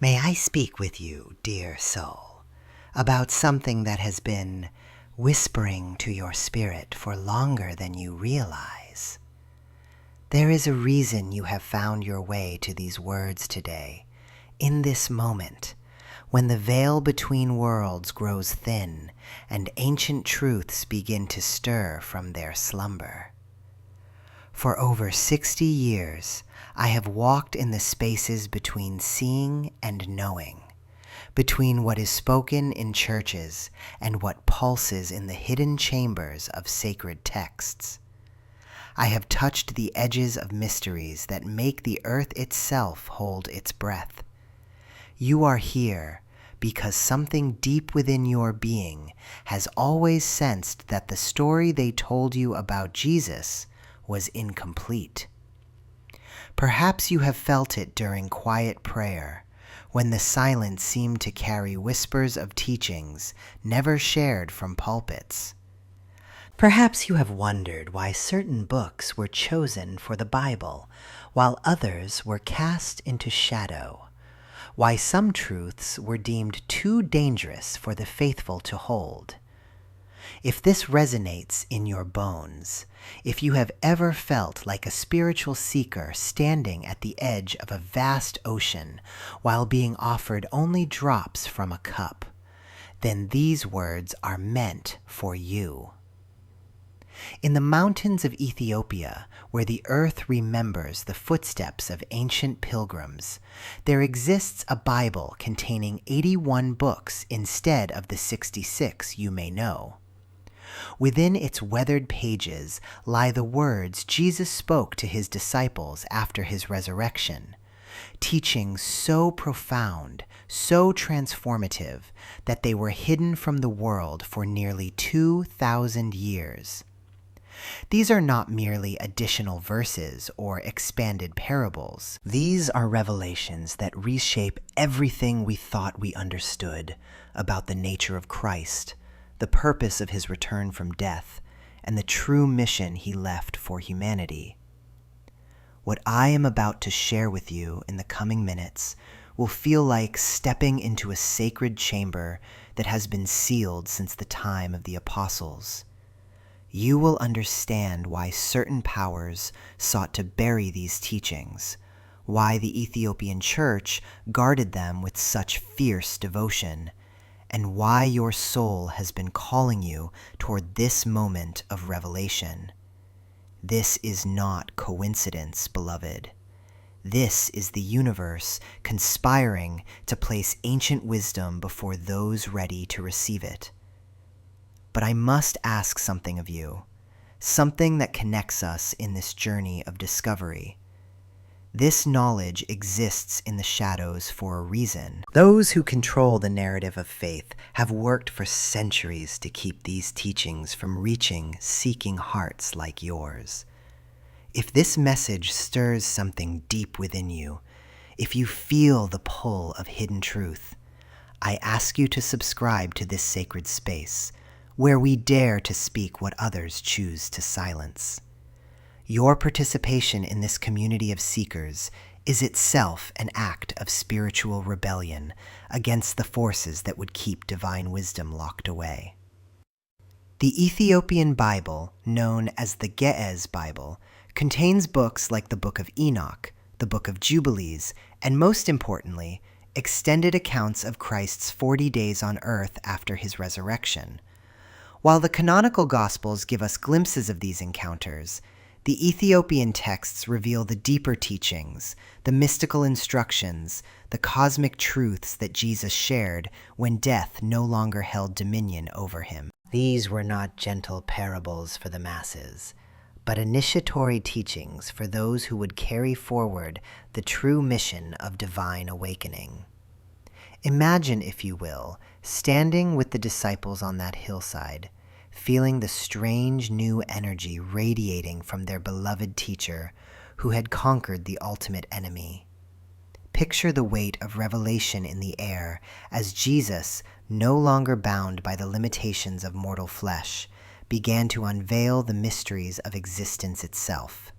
May I speak with you, dear soul, about something that has been whispering to your spirit for longer than you realize? There is a reason you have found your way to these words today, in this moment, when the veil between worlds grows thin and ancient truths begin to stir from their slumber. For over 60 years, I have walked in the spaces between seeing and knowing, between what is spoken in churches and what pulses in the hidden chambers of sacred texts. I have touched the edges of mysteries that make the earth itself hold its breath. You are here because something deep within your being has always sensed that the story they told you about Jesus was incomplete. Perhaps you have felt it during quiet prayer, when the silence seemed to carry whispers of teachings never shared from pulpits. Perhaps you have wondered why certain books were chosen for the Bible, while others were cast into shadow, why some truths were deemed too dangerous for the faithful to hold. If this resonates in your bones, if you have ever felt like a spiritual seeker standing at the edge of a vast ocean while being offered only drops from a cup, then these words are meant for you. In the mountains of Ethiopia, where the earth remembers the footsteps of ancient pilgrims, there exists a Bible containing 81 books instead of the 66 you may know. Within its weathered pages lie the words Jesus spoke to his disciples after his resurrection, teachings so profound, so transformative, that they were hidden from the world for nearly 2,000 years. These are not merely additional verses or expanded parables. These are revelations that reshape everything we thought we understood about the nature of Christ, the purpose of his return from death, and the true mission he left for humanity. What I am about to share with you in the coming minutes will feel like stepping into a sacred chamber that has been sealed since the time of the apostles. You will understand why certain powers sought to bury these teachings, why the Ethiopian church guarded them with such fierce devotion, and why your soul has been calling you toward this moment of revelation. This is not coincidence, beloved. This is the universe conspiring to place ancient wisdom before those ready to receive it. But I must ask something of you, something that connects us in this journey of discovery. This knowledge exists in the shadows for a reason. Those who control the narrative of faith have worked for centuries to keep these teachings from reaching seeking hearts like yours. If this message stirs something deep within you, if you feel the pull of hidden truth, I ask you to subscribe to this sacred space, where we dare to speak what others choose to silence. Your participation in this community of seekers is itself an act of spiritual rebellion against the forces that would keep divine wisdom locked away. The Ethiopian Bible, known as the Ge'ez Bible, contains books like the Book of Enoch, the Book of Jubilees, and most importantly, extended accounts of Christ's 40 days on earth after his resurrection. While the canonical Gospels give us glimpses of these encounters, the Ethiopian texts reveal the deeper teachings, the mystical instructions, the cosmic truths that Jesus shared when death no longer held dominion over him. These were not gentle parables for the masses, but initiatory teachings for those who would carry forward the true mission of divine awakening. Imagine, if you will, standing with the disciples on that hillside, feeling the strange new energy radiating from their beloved teacher who had conquered the ultimate enemy. Picture the weight of revelation in the air as Jesus, no longer bound by the limitations of mortal flesh, began to unveil the mysteries of existence itself.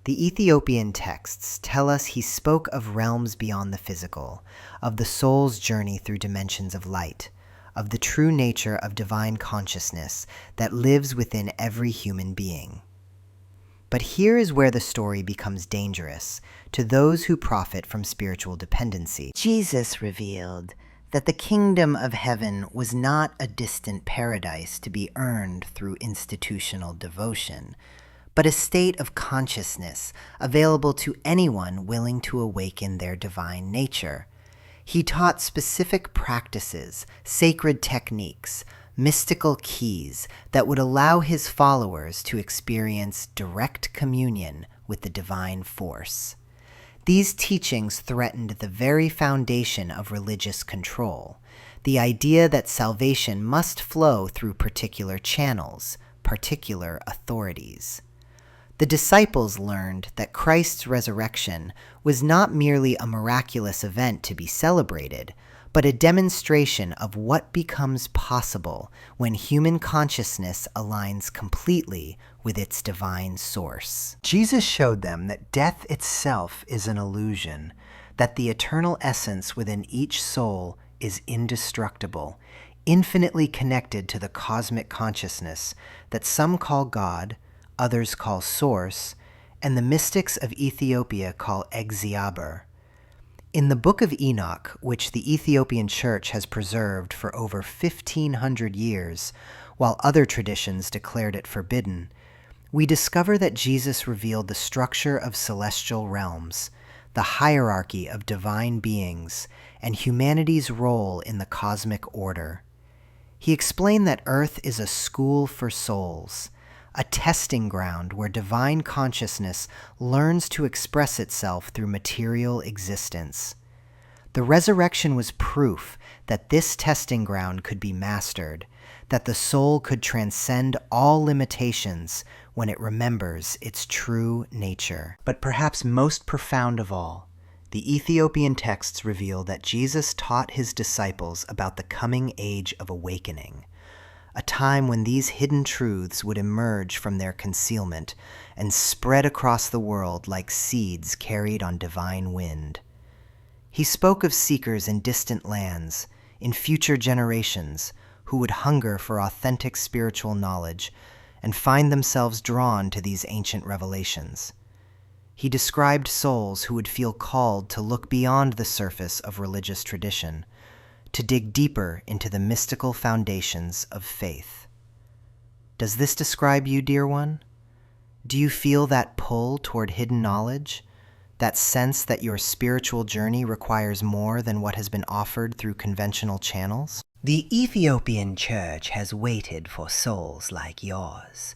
The Ethiopian texts tell us he spoke of realms beyond the physical, of the soul's journey through dimensions of light, of the true nature of divine consciousness that lives within every human being. But here is where the story becomes dangerous to those who profit from spiritual dependency. Jesus revealed that the kingdom of heaven was not a distant paradise to be earned through institutional devotion, but a state of consciousness available to anyone willing to awaken their divine nature. He taught specific practices, sacred techniques, mystical keys that would allow his followers to experience direct communion with the divine force. These teachings threatened the very foundation of religious control, the idea that salvation must flow through particular channels, particular authorities. The disciples learned that Christ's resurrection was not merely a miraculous event to be celebrated, but a demonstration of what becomes possible when human consciousness aligns completely with its divine source. Jesus showed them that death itself is an illusion, that the eternal essence within each soul is indestructible, infinitely connected to the cosmic consciousness that some call God, others call Source, and the mystics of Ethiopia call Egziaber. In the Book of Enoch, which the Ethiopian Church has preserved for over 1,500 years, while other traditions declared it forbidden, we discover that Jesus revealed the structure of celestial realms, the hierarchy of divine beings, and humanity's role in the cosmic order. He explained that Earth is a school for souls, a testing ground where divine consciousness learns to express itself through material existence. The resurrection was proof that this testing ground could be mastered, that the soul could transcend all limitations when it remembers its true nature. But perhaps most profound of all, the Ethiopian texts reveal that Jesus taught his disciples about the coming age of awakening, a time when these hidden truths would emerge from their concealment and spread across the world like seeds carried on divine wind. He spoke of seekers in distant lands, in future generations, who would hunger for authentic spiritual knowledge and find themselves drawn to these ancient revelations. He described souls who would feel called to look beyond the surface of religious tradition, to dig deeper into the mystical foundations of faith. Does this describe you, dear one? Do you feel that pull toward hidden knowledge? That sense that your spiritual journey requires more than what has been offered through conventional channels? The Ethiopian Church has waited for souls like yours,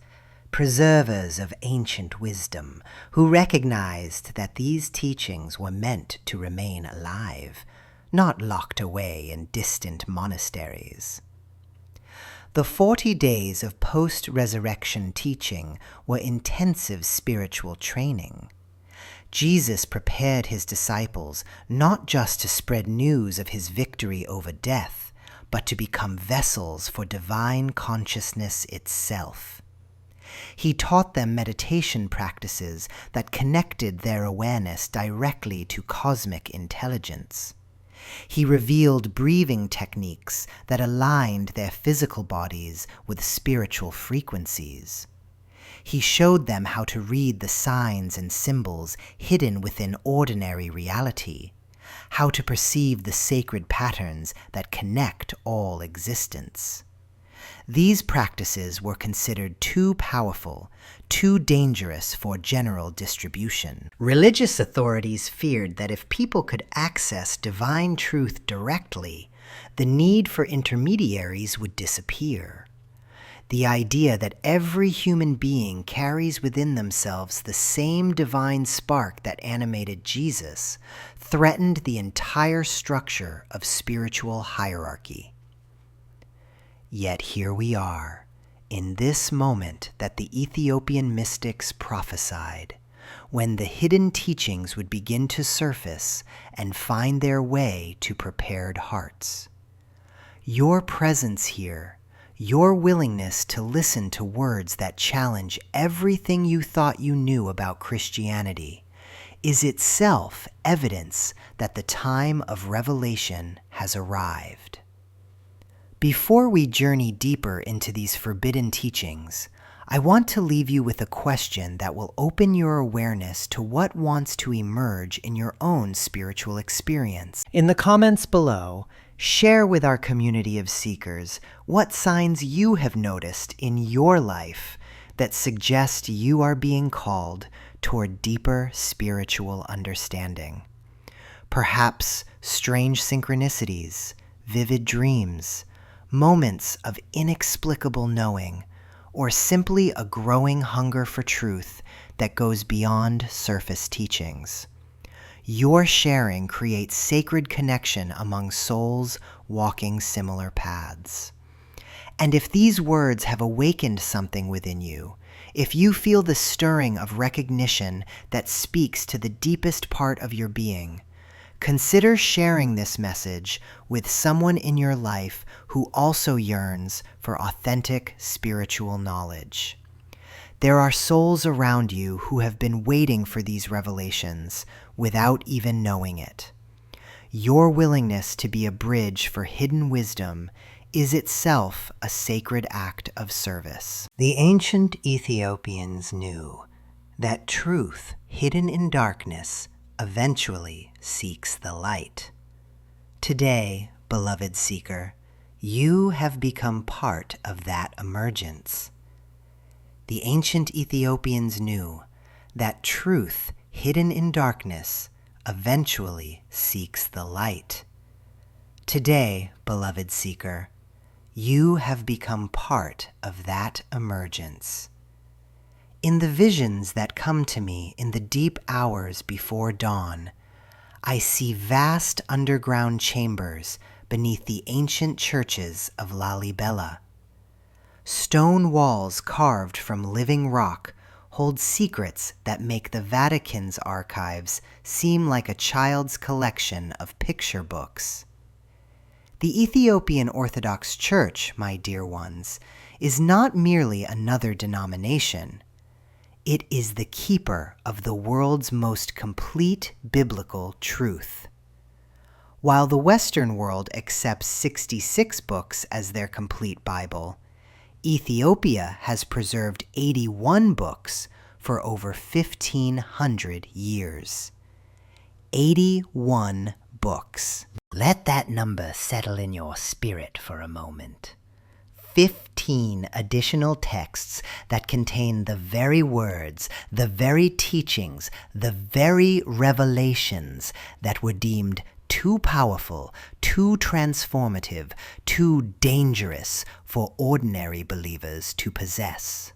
preservers of ancient wisdom, who recognized that these teachings were meant to remain alive, not locked away in distant monasteries. The 40 days of post-resurrection teaching were intensive spiritual training. Jesus prepared his disciples not just to spread news of his victory over death, but to become vessels for divine consciousness itself. He taught them meditation practices that connected their awareness directly to cosmic intelligence. He revealed breathing techniques that aligned their physical bodies with spiritual frequencies. He showed them how to read the signs and symbols hidden within ordinary reality, how to perceive the sacred patterns that connect all existence. These practices were considered too powerful, too dangerous for general distribution. Religious authorities feared that if people could access divine truth directly, the need for intermediaries would disappear. The idea that every human being carries within themselves the same divine spark that animated Jesus threatened the entire structure of spiritual hierarchy. Yet here we are, in this moment that the Ethiopian mystics prophesied, when the hidden teachings would begin to surface and find their way to prepared hearts. Your presence here, Your willingness to listen to words that challenge everything you thought you knew about Christianity is itself evidence that the time of revelation has arrived. Before we journey deeper into these forbidden teachings, I want to leave you with a question that will open your awareness to what wants to emerge in your own spiritual experience. In the comments below, share with our community of seekers what signs you have noticed in your life that suggest you are being called toward deeper spiritual understanding. Perhaps strange synchronicities, vivid dreams, moments of inexplicable knowing, or simply a growing hunger for truth that goes beyond surface teachings. Your sharing creates sacred connection among souls walking similar paths. And if these words have awakened something within you, if you feel the stirring of recognition that speaks to the deepest part of your being, consider sharing this message with someone in your life who also yearns for authentic spiritual knowledge. There are souls around you who have been waiting for these revelations without even knowing it. Your willingness to be a bridge for hidden wisdom is itself a sacred act of service. The ancient Ethiopians knew that truth hidden in darkness eventually seeks the light. Today, beloved seeker, you have become part of that emergence. The ancient Ethiopians knew that truth hidden in darkness eventually seeks the light. Today, beloved seeker, you have become part of that emergence. In the visions that come to me in the deep hours before dawn, I see vast underground chambers beneath the ancient churches of Lalibela. Stone walls carved from living rock hold secrets that make the Vatican's archives seem like a child's collection of picture books. The Ethiopian Orthodox Church, my dear ones, is not merely another denomination. It is the keeper of the world's most complete biblical truth. While the Western world accepts 66 books as their complete Bible, Ethiopia has preserved 81 books for over 1,500 years. 81 books. Let that number settle in your spirit for a moment. 15 additional texts that contain the very words, the very teachings, the very revelations that were deemed too powerful, too transformative, too dangerous for ordinary believers to possess.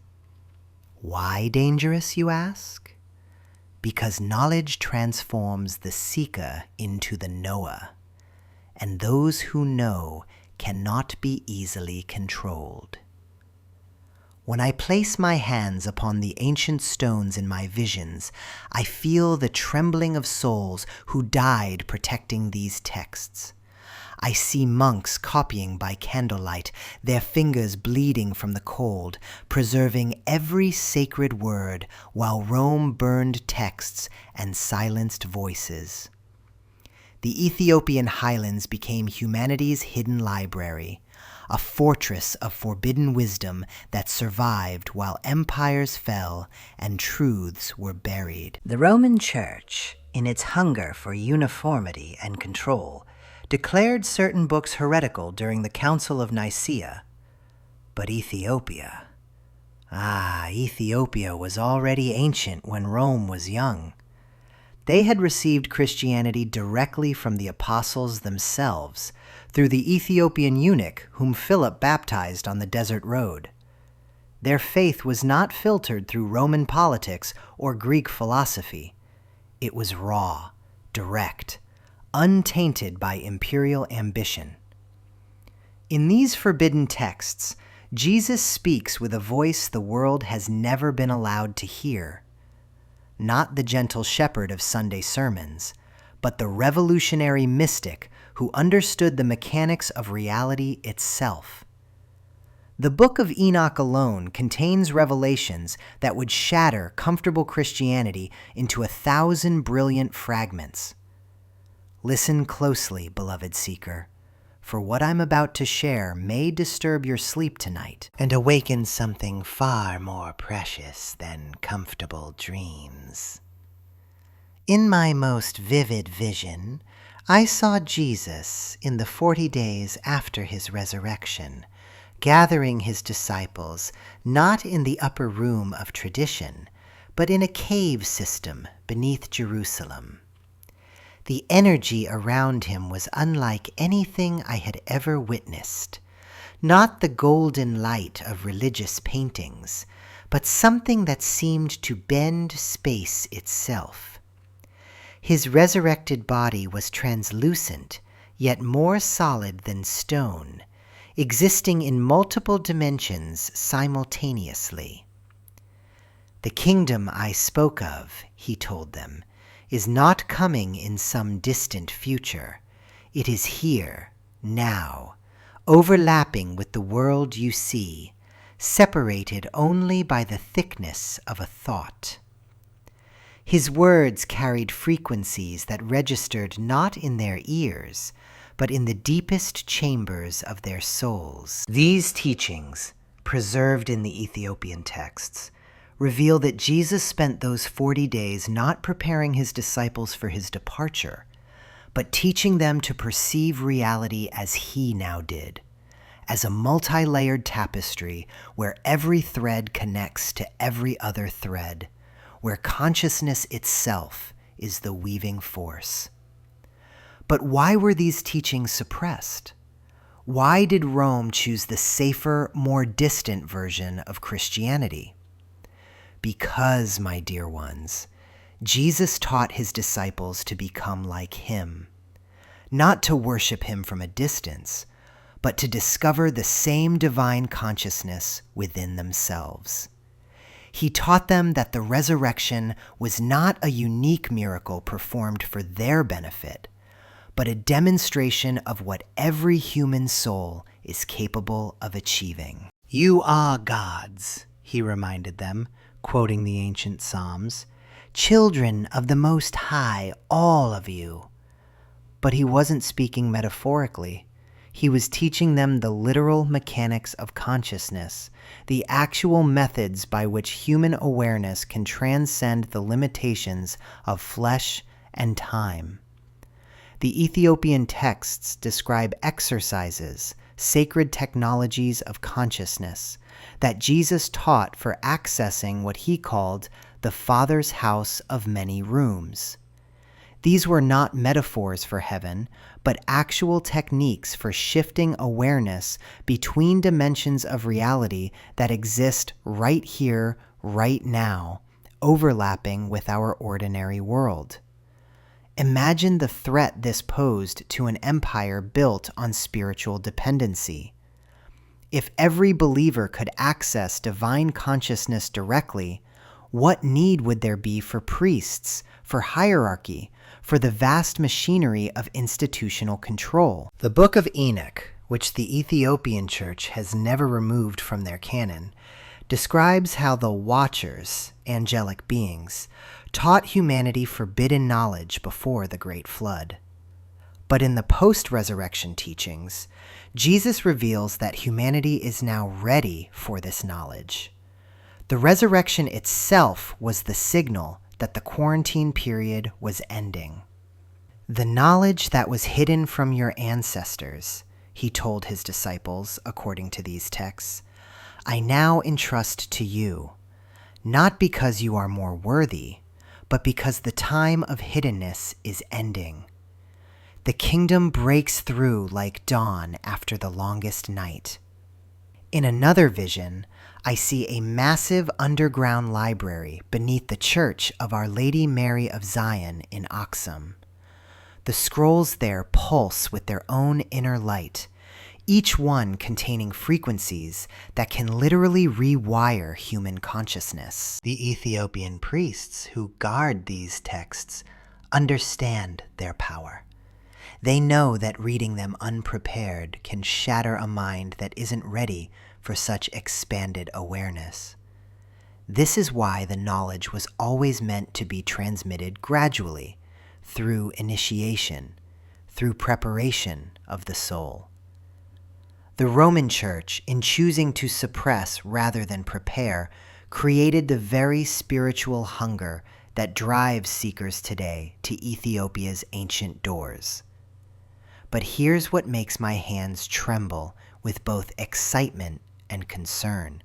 Why dangerous, you ask? Because knowledge transforms the seeker into the knower, and those who know cannot be easily controlled. When I place my hands upon the ancient stones in my visions, I feel the trembling of souls who died protecting these texts. I see monks copying by candlelight, their fingers bleeding from the cold, preserving every sacred word while Rome burned texts and silenced voices. The Ethiopian highlands became humanity's hidden library, a fortress of forbidden wisdom that survived while empires fell and truths were buried. The Roman Church, in its hunger for uniformity and control, declared certain books heretical during the Council of Nicaea. But Ethiopia was already ancient when Rome was young. They had received Christianity directly from the apostles themselves, through the Ethiopian eunuch whom Philip baptized on the desert road. Their faith was not filtered through Roman politics or Greek philosophy. It was raw, direct, untainted by imperial ambition. In these forbidden texts, Jesus speaks with a voice the world has never been allowed to hear. Not the gentle shepherd of Sunday sermons, but the revolutionary mystic who understood the mechanics of reality itself. The Book of Enoch alone contains revelations that would shatter comfortable Christianity into 1,000 brilliant fragments. Listen closely, beloved seeker, for what I'm about to share may disturb your sleep tonight and awaken something far more precious than comfortable dreams. In my most vivid vision, I saw Jesus in the 40 days after his resurrection, gathering his disciples not in the upper room of tradition, but in a cave system beneath Jerusalem. The energy around him was unlike anything I had ever witnessed, not the golden light of religious paintings, but something that seemed to bend space itself. His resurrected body was translucent, yet more solid than stone, existing in multiple dimensions simultaneously. The kingdom I spoke of, he told them, is not coming in some distant future. It is here, now, overlapping with the world you see, separated only by the thickness of a thought. His words carried frequencies that registered not in their ears, but in the deepest chambers of their souls. These teachings, preserved in the Ethiopian texts, reveal that Jesus spent those 40 days not preparing his disciples for his departure, but teaching them to perceive reality as he now did, as a multi-layered tapestry where every thread connects to every other thread, where consciousness itself is the weaving force. But why were these teachings suppressed? Why did Rome choose the safer, more distant version of Christianity? Because, my dear ones, Jesus taught his disciples to become like him, not to worship him from a distance, but to discover the same divine consciousness within themselves. He taught them that the resurrection was not a unique miracle performed for their benefit, but a demonstration of what every human soul is capable of achieving. You are gods, he reminded them, quoting the ancient Psalms, children of the Most High, all of you. But he wasn't speaking metaphorically. He was teaching them the literal mechanics of consciousness, the actual methods by which human awareness can transcend the limitations of flesh and time. The Ethiopian texts describe exercises, sacred technologies of consciousness, that Jesus taught for accessing what he called the Father's house of many rooms. These were not metaphors for heaven, but actual techniques for shifting awareness between dimensions of reality that exist right here, right now, overlapping with our ordinary world. Imagine the threat this posed to an empire built on spiritual dependency. If every believer could access divine consciousness directly, what need would there be for priests, for hierarchy, for the vast machinery of institutional control? The Book of Enoch, which the Ethiopian Church has never removed from their canon, describes how the Watchers, angelic beings, taught humanity forbidden knowledge before the Great Flood. But in the post-resurrection teachings, Jesus reveals that humanity is now ready for this knowledge. The resurrection itself was the signal that the quarantine period was ending. The knowledge that was hidden from your ancestors, he told his disciples, according to these texts, I now entrust to you, not because you are more worthy, but because the time of hiddenness is ending. The kingdom breaks through like dawn after the longest night. In another vision, I see a massive underground library beneath the church of Our Lady Mary of Zion in Aksum. The scrolls there pulse with their own inner light, each one containing frequencies that can literally rewire human consciousness. The Ethiopian priests who guard these texts understand their power. They know that reading them unprepared can shatter a mind that isn't ready for such expanded awareness. This is why the knowledge was always meant to be transmitted gradually, through initiation, through preparation of the soul. The Roman Church, in choosing to suppress rather than prepare, created the very spiritual hunger that drives seekers today to Ethiopia's ancient doors. But here's what makes my hands tremble with both excitement and concern.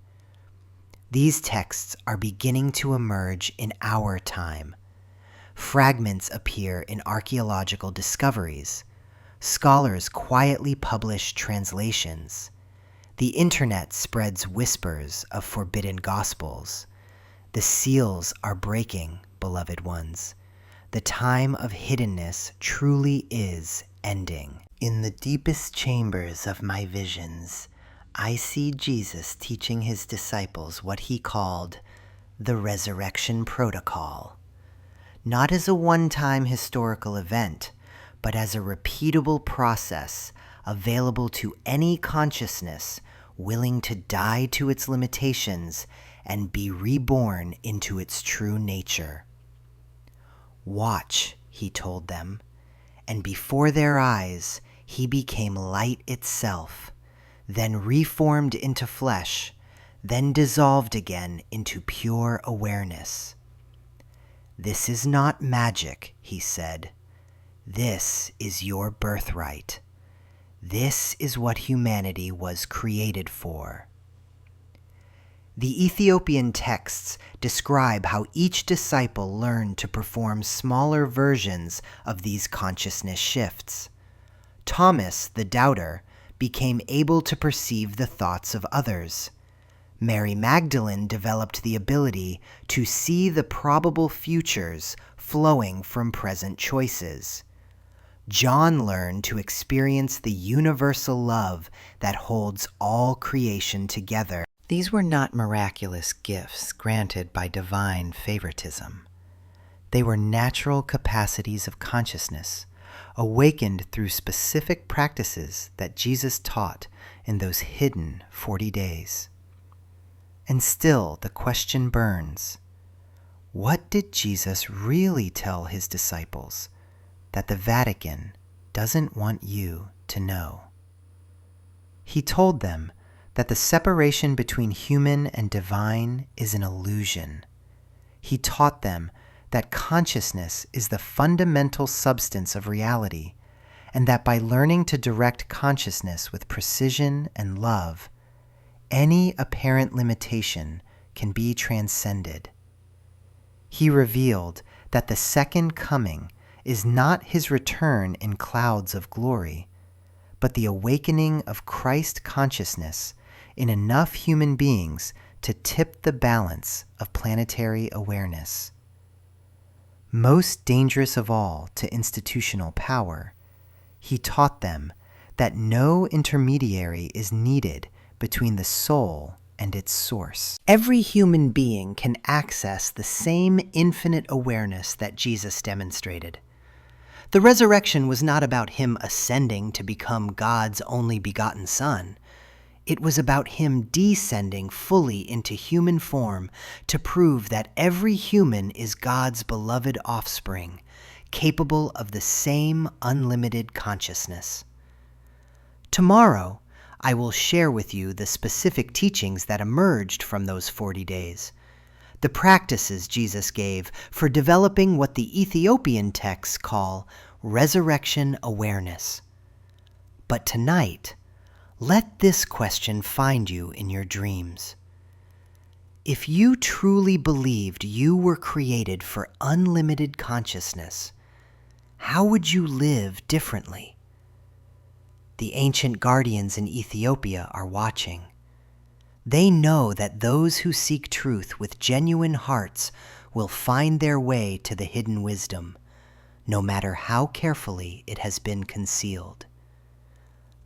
These texts are beginning to emerge in our time. Fragments appear in archaeological discoveries. Scholars quietly publish translations. The internet spreads whispers of forbidden gospels. The seals are breaking, beloved ones. The time of hiddenness truly is ending. In the deepest chambers of my visions, I see Jesus teaching his disciples what he called the resurrection protocol. Not as a one-time historical event, but as a repeatable process available to any consciousness willing to die to its limitations and be reborn into its true nature. Watch, he told them, and before their eyes he became light itself, then reformed into flesh, then dissolved again into pure awareness. This is not magic, he said. This is your birthright. This is what humanity was created for. The Ethiopian texts describe how each disciple learned to perform smaller versions of these consciousness shifts. Thomas, the doubter, became able to perceive the thoughts of others. Mary Magdalene developed the ability to see the probable futures flowing from present choices. John learned to experience the universal love that holds all creation together. These were not miraculous gifts granted by divine favoritism. They were natural capacities of consciousness, awakened through specific practices that Jesus taught in those hidden 40 days. And still the question burns, what did Jesus really tell his disciples that the Vatican doesn't want you to know? He told them that the separation between human and divine is an illusion. He taught them that consciousness is the fundamental substance of reality, and that by learning to direct consciousness with precision and love, any apparent limitation can be transcended. He revealed that the second coming is not his return in clouds of glory, but the awakening of Christ consciousness in enough human beings to tip the balance of planetary awareness. Most dangerous of all to institutional power, he taught them that no intermediary is needed between the soul and its source. Every human being can access the same infinite awareness that Jesus demonstrated. The resurrection was not about him ascending to become God's only begotten Son. It was about him descending fully into human form to prove that every human is God's beloved offspring, capable of the same unlimited consciousness. Tomorrow, I will share with you the specific teachings that emerged from those 40 days, the practices Jesus gave for developing what the Ethiopian texts call resurrection awareness. But tonight, let this question find you in your dreams. If you truly believed you were created for unlimited consciousness, how would you live differently? The ancient guardians in Ethiopia are watching. They know that those who seek truth with genuine hearts will find their way to the hidden wisdom, no matter how carefully it has been concealed.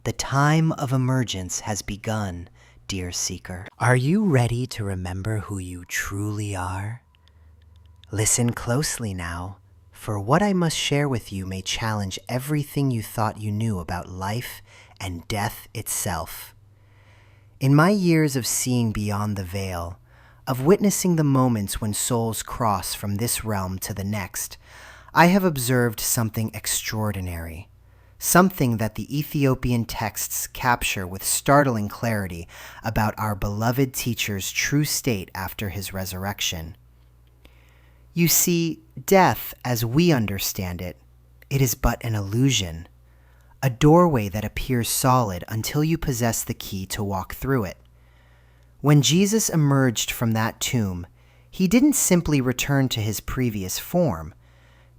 The time of emergence has begun, dear seeker. Are you ready to remember who you truly are? Listen closely now, for what I must share with you may challenge everything you thought you knew about life and death itself. In my years of seeing beyond the veil, of witnessing the moments when souls cross from this realm to the next, I have observed something extraordinary, something that the Ethiopian texts capture with startling clarity about our beloved teacher's true state after his resurrection. You see, death, as we understand it, it is but an illusion, a doorway that appears solid until you possess the key to walk through it. When Jesus emerged from that tomb, he didn't simply return to his previous form.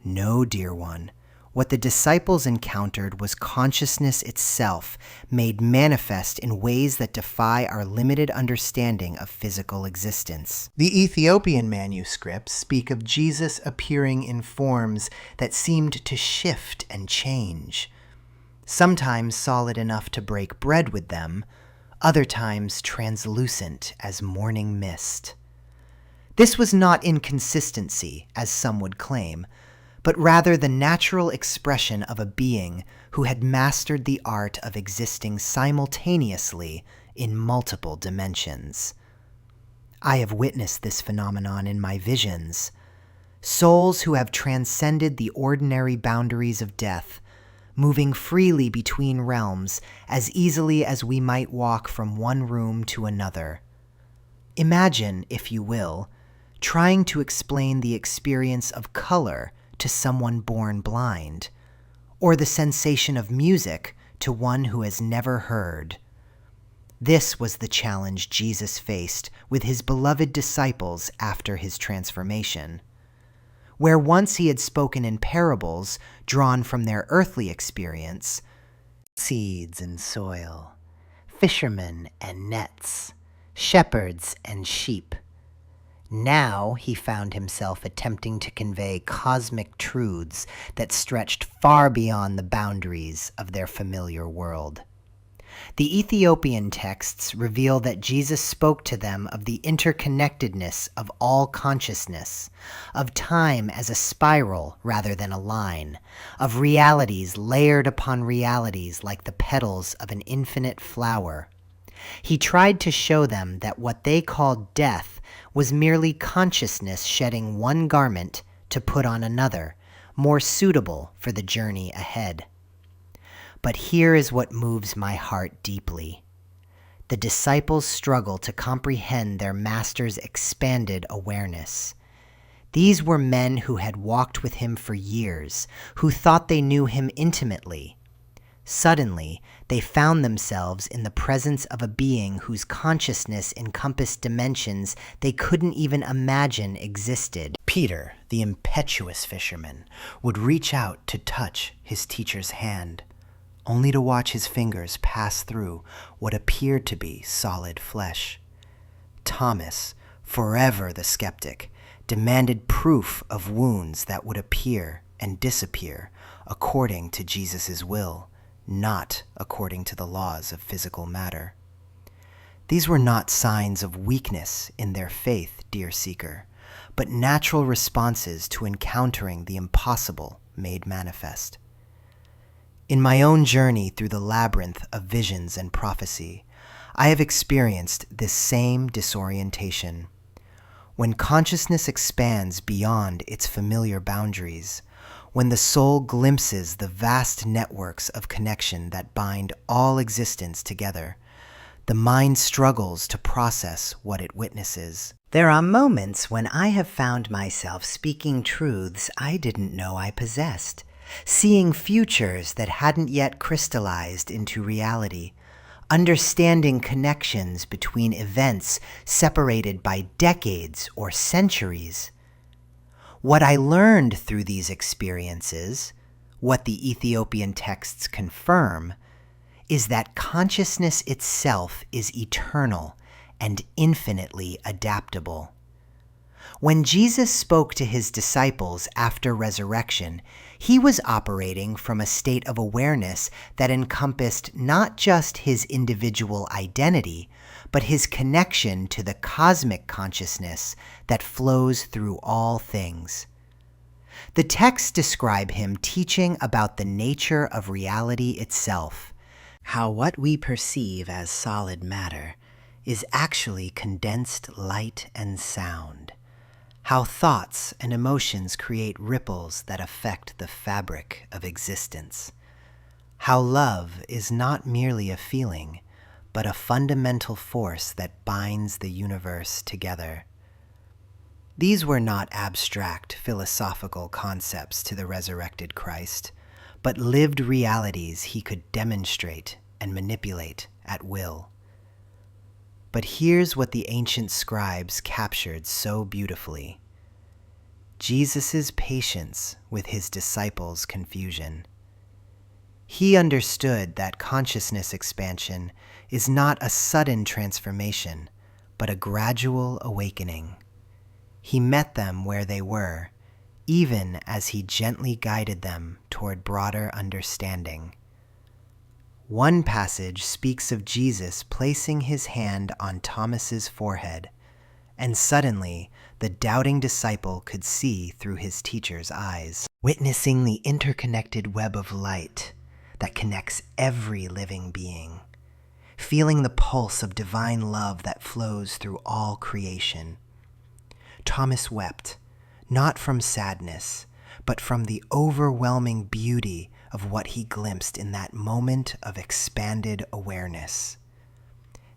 No, dear one, what the disciples encountered was consciousness itself, made manifest in ways that defy our limited understanding of physical existence. The Ethiopian manuscripts speak of Jesus appearing in forms that seemed to shift and change, sometimes solid enough to break bread with them, other times translucent as morning mist. This was not inconsistency, as some would claim, but rather the natural expression of a being who had mastered the art of existing simultaneously in multiple dimensions. I have witnessed this phenomenon in my visions. Souls who have transcended the ordinary boundaries of death, moving freely between realms as easily as we might walk from one room to another. Imagine, if you will, trying to explain the experience of color to someone born blind, or the sensation of music to one who has never heard. This was the challenge Jesus faced with his beloved disciples after his transformation. Where once he had spoken in parables drawn from their earthly experience, seeds and soil, fishermen and nets, shepherds and sheep, now he found himself attempting to convey cosmic truths that stretched far beyond the boundaries of their familiar world. The Ethiopian texts reveal that Jesus spoke to them of the interconnectedness of all consciousness, of time as a spiral rather than a line, of realities layered upon realities like the petals of an infinite flower. He tried to show them that what they called death was merely consciousness shedding one garment to put on another, more suitable for the journey ahead. But here is what moves my heart deeply. The disciples struggle to comprehend their master's expanded awareness. These were men who had walked with him for years, who thought they knew him intimately. Suddenly, they found themselves in the presence of a being whose consciousness encompassed dimensions they couldn't even imagine existed. Peter, the impetuous fisherman, would reach out to touch his teacher's hand, only to watch his fingers pass through what appeared to be solid flesh. Thomas, forever the skeptic, demanded proof of wounds that would appear and disappear according to Jesus' will, not according to the laws of physical matter. These were not signs of weakness in their faith, dear seeker, but natural responses to encountering the impossible made manifest. In my own journey through the labyrinth of visions and prophecy, I have experienced this same disorientation. When consciousness expands beyond its familiar boundaries, when the soul glimpses the vast networks of connection that bind all existence together, the mind struggles to process what it witnesses. There are moments when I have found myself speaking truths I didn't know I possessed, seeing futures that hadn't yet crystallized into reality, understanding connections between events separated by decades or centuries. What I learned through these experiences, what the Ethiopian texts confirm, is that consciousness itself is eternal and infinitely adaptable. When Jesus spoke to his disciples after resurrection, he was operating from a state of awareness that encompassed not just his individual identity, but his connection to the cosmic consciousness that flows through all things. The texts describe him teaching about the nature of reality itself, how what we perceive as solid matter is actually condensed light and sound. How thoughts and emotions create ripples that affect the fabric of existence. How love is not merely a feeling, but a fundamental force that binds the universe together. These were not abstract philosophical concepts to the resurrected Christ, but lived realities he could demonstrate and manipulate at will. But here's what the ancient scribes captured so beautifully: Jesus' patience with his disciples' confusion. He understood that consciousness expansion is not a sudden transformation, but a gradual awakening. He met them where they were, even as he gently guided them toward broader understanding. One passage speaks of Jesus placing his hand on Thomas's forehead, and suddenly the doubting disciple could see through his teacher's eyes, witnessing the interconnected web of light that connects every living being, feeling the pulse of divine love that flows through all creation. Thomas wept, not from sadness, but from the overwhelming beauty of what he glimpsed in that moment of expanded awareness.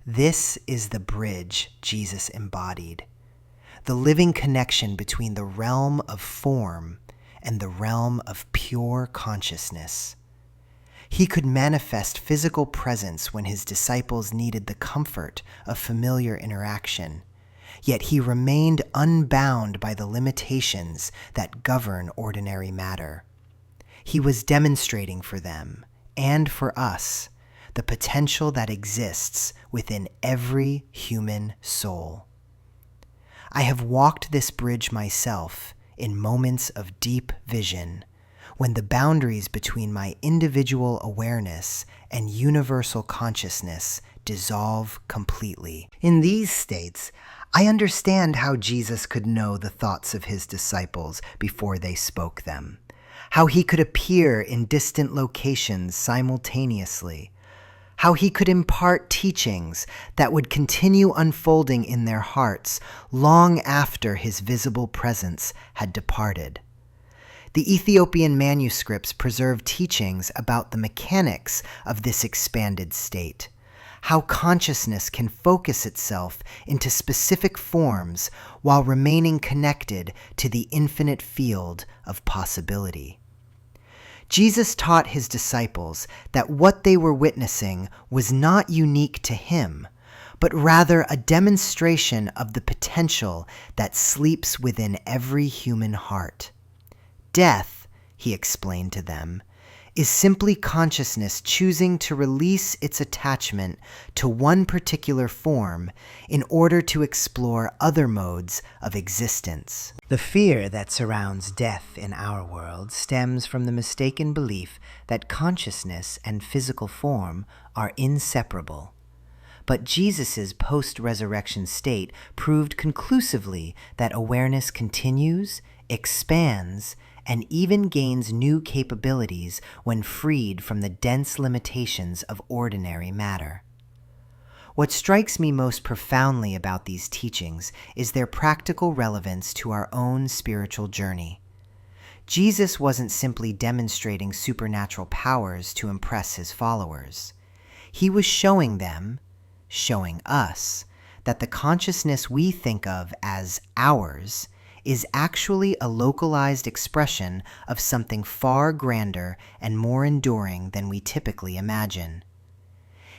This is the bridge Jesus embodied, the living connection between the realm of form and the realm of pure consciousness. He could manifest physical presence when his disciples needed the comfort of familiar interaction, yet he remained unbound by the limitations that govern ordinary matter. He was demonstrating for them, and for us, the potential that exists within every human soul. I have walked this bridge myself in moments of deep vision, when the boundaries between my individual awareness and universal consciousness dissolve completely. In these states, I understand how Jesus could know the thoughts of his disciples before they spoke them, how he could appear in distant locations simultaneously, how he could impart teachings that would continue unfolding in their hearts long after his visible presence had departed. The Ethiopian manuscripts preserve teachings about the mechanics of this expanded state, how consciousness can focus itself into specific forms while remaining connected to the infinite field of possibility. Jesus taught his disciples that what they were witnessing was not unique to him, but rather a demonstration of the potential that sleeps within every human heart. Death, he explained to them, is simply consciousness choosing to release its attachment to one particular form in order to explore other modes of existence. The fear that surrounds death in our world stems from the mistaken belief that consciousness and physical form are inseparable. But Jesus' post-resurrection state proved conclusively that awareness continues, expands, and even gains new capabilities when freed from the dense limitations of ordinary matter. What strikes me most profoundly about these teachings is their practical relevance to our own spiritual journey. Jesus wasn't simply demonstrating supernatural powers to impress his followers. He was showing them, showing us, that the consciousness we think of as ours is actually a localized expression of something far grander and more enduring than we typically imagine.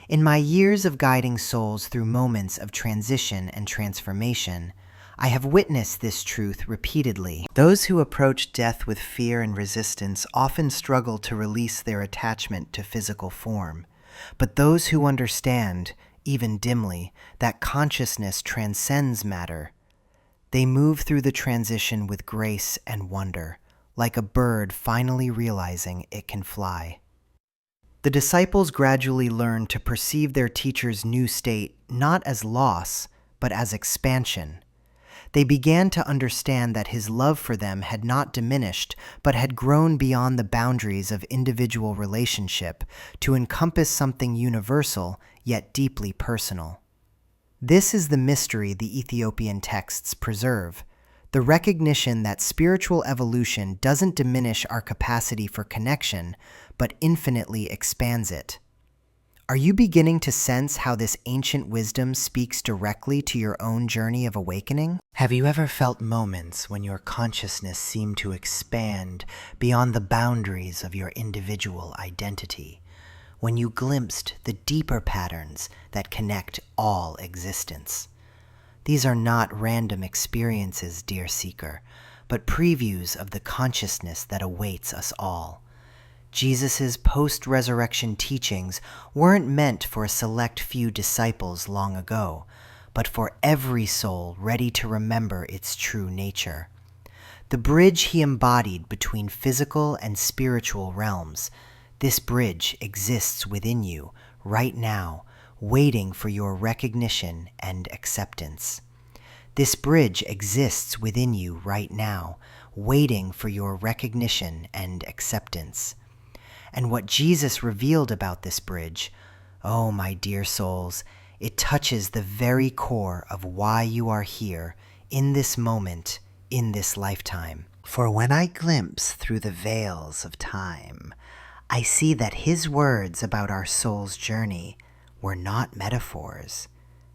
In my years of guiding souls through moments of transition and transformation, I have witnessed this truth repeatedly. Those who approach death with fear and resistance often struggle to release their attachment to physical form, but those who understand, even dimly, that consciousness transcends matter, they move through the transition with grace and wonder, like a bird finally realizing it can fly. The disciples gradually learned to perceive their teacher's new state not as loss, but as expansion. They began to understand that his love for them had not diminished, but had grown beyond the boundaries of individual relationship to encompass something universal, yet deeply personal. This is the mystery the Ethiopian texts preserve, the recognition that spiritual evolution doesn't diminish our capacity for connection, but infinitely expands it. Are you beginning to sense how this ancient wisdom speaks directly to your own journey of awakening? Have you ever felt moments when your consciousness seemed to expand beyond the boundaries of your individual identity? When you glimpsed the deeper patterns that connect all existence? These are not random experiences, dear seeker, but previews of the consciousness that awaits us all. Jesus' post-resurrection teachings weren't meant for a select few disciples long ago, but for every soul ready to remember its true nature. The bridge he embodied between physical and spiritual realms, this bridge exists within you right now, waiting for your recognition and acceptance. This bridge exists within you right now, waiting for your recognition and acceptance. And what Jesus revealed about this bridge, oh my dear souls, it touches the very core of why you are here, in this moment, in this lifetime. For when I glimpse through the veils of time, I see that his words about our soul's journey were not metaphors.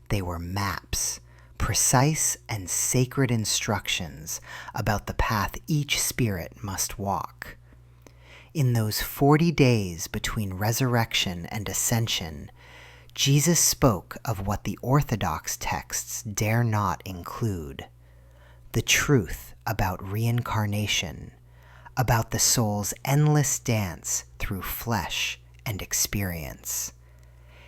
They were maps, precise and sacred instructions about the path each spirit must walk. In those 40 days between resurrection and ascension, Jesus spoke of what the Orthodox texts dare not include: the truth about reincarnation, about the soul's endless dance through flesh and experience.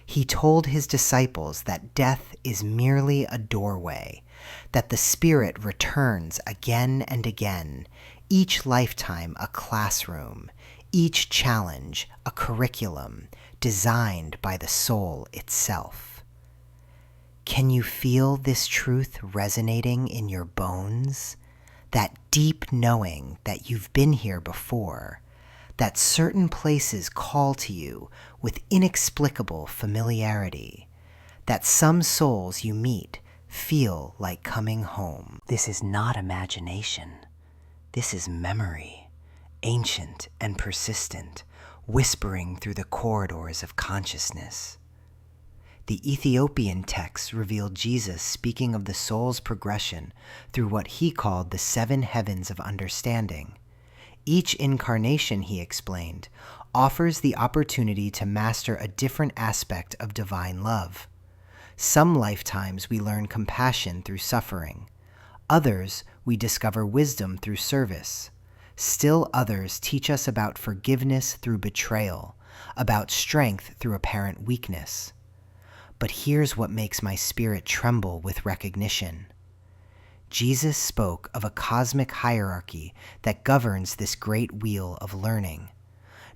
He told his disciples that death is merely a doorway, that the spirit returns again and again, each lifetime a classroom, each challenge a curriculum designed by the soul itself. Can you feel this truth resonating in your bones? That deep knowing that you've been here before, that certain places call to you with inexplicable familiarity, that some souls you meet feel like coming home. This is not imagination. This is memory, ancient and persistent, whispering through the corridors of consciousness. The Ethiopian texts revealed Jesus speaking of the soul's progression through what he called the 7 heavens of understanding. Each incarnation, he explained, offers the opportunity to master a different aspect of divine love. Some lifetimes we learn compassion through suffering. Others, we discover wisdom through service. Still others teach us about forgiveness through betrayal, about strength through apparent weakness. But here's what makes my spirit tremble with recognition. Jesus spoke of a cosmic hierarchy that governs this great wheel of learning.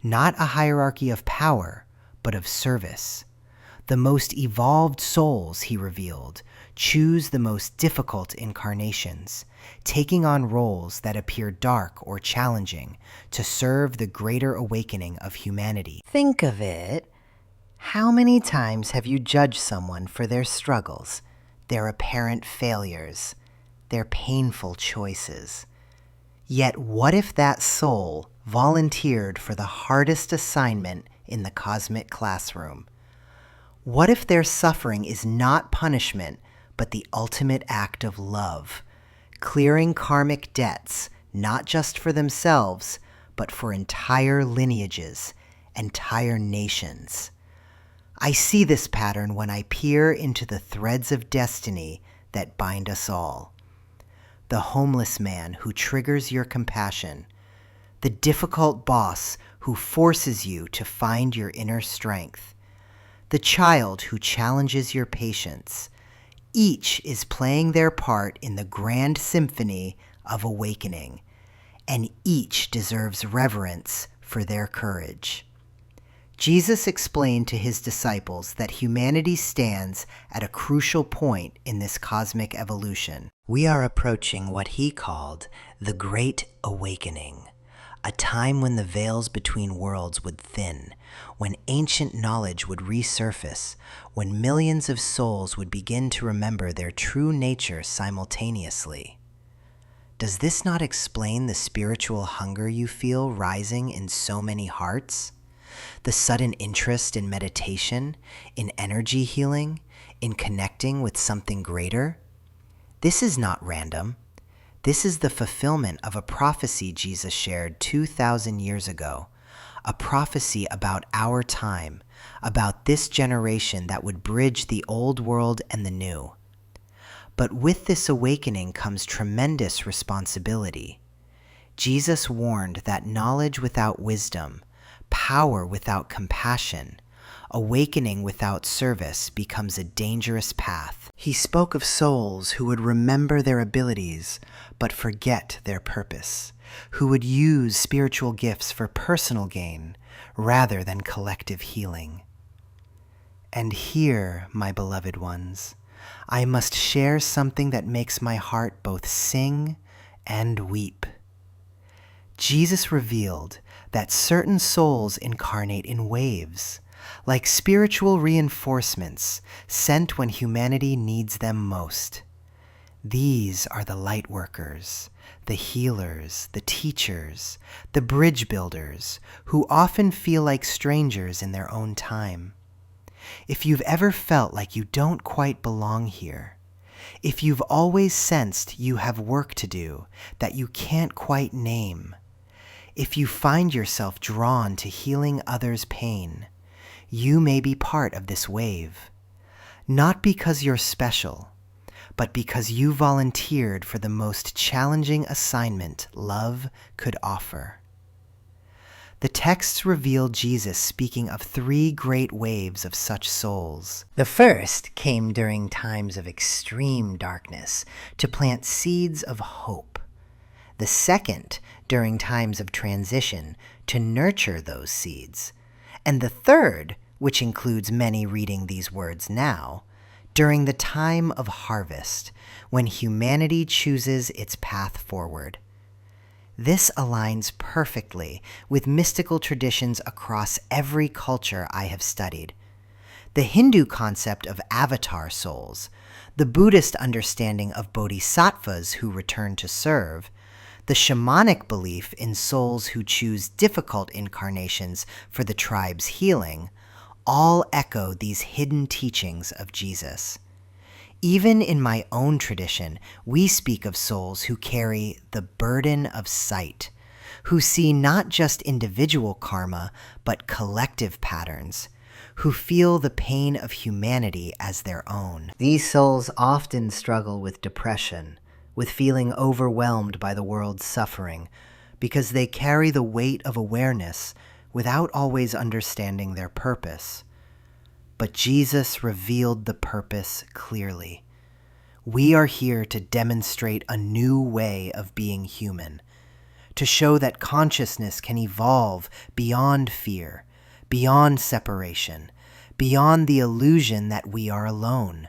Not a hierarchy of power, but of service. The most evolved souls, he revealed, choose the most difficult incarnations, taking on roles that appear dark or challenging to serve the greater awakening of humanity. Think of it. How many times have you judged someone for their struggles, their apparent failures, their painful choices? Yet what if that soul volunteered for the hardest assignment in the cosmic classroom? What if their suffering is not punishment, but the ultimate act of love, clearing karmic debts, not just for themselves, but for entire lineages, entire nations? I see this pattern when I peer into the threads of destiny that bind us all. The homeless man who triggers your compassion, the difficult boss who forces you to find your inner strength, the child who challenges your patience. Each is playing their part in the grand symphony of awakening, and each deserves reverence for their courage. Jesus explained to his disciples that humanity stands at a crucial point in this cosmic evolution. We are approaching what he called the Great Awakening, a time when the veils between worlds would thin, when ancient knowledge would resurface, when millions of souls would begin to remember their true nature simultaneously. Does this not explain the spiritual hunger you feel rising in so many hearts? The sudden interest in meditation, in energy healing, in connecting with something greater? This is not random. This is the fulfillment of a prophecy Jesus shared 2,000 years ago, a prophecy about our time, about this generation that would bridge the old world and the new. But with this awakening comes tremendous responsibility. Jesus warned that knowledge without wisdom, power without compassion, awakening without service becomes a dangerous path. He spoke of souls who would remember their abilities but forget their purpose, who would use spiritual gifts for personal gain rather than collective healing. And here, my beloved ones, I must share something that makes my heart both sing and weep. Jesus revealed that certain souls incarnate in waves, like spiritual reinforcements sent when humanity needs them most. These are the light workers, the healers, the teachers, the bridge builders, who often feel like strangers in their own time. If you've ever felt like you don't quite belong here, if you've always sensed you have work to do that you can't quite name, if you find yourself drawn to healing others' pain, you may be part of this wave. Not because you're special, but because you volunteered for the most challenging assignment love could offer. The texts reveal Jesus speaking of 3 great waves of such souls. The first came during times of extreme darkness to plant seeds of hope. The second during times of transition to nurture those seeds. And the third, which includes many reading these words now, during the time of harvest, when humanity chooses its path forward. This aligns perfectly with mystical traditions across every culture I have studied. The Hindu concept of avatar souls, the Buddhist understanding of bodhisattvas who return to serve, the shamanic belief in souls who choose difficult incarnations for the tribe's healing, all echo these hidden teachings of Jesus. Even in my own tradition, we speak of souls who carry the burden of sight, who see not just individual karma, but collective patterns, who feel the pain of humanity as their own. These souls often struggle with depression, with feeling overwhelmed by the world's suffering, because they carry the weight of awareness without always understanding their purpose. But Jesus revealed the purpose clearly. We are here to demonstrate a new way of being human, to show that consciousness can evolve beyond fear, beyond separation, beyond the illusion that we are alone.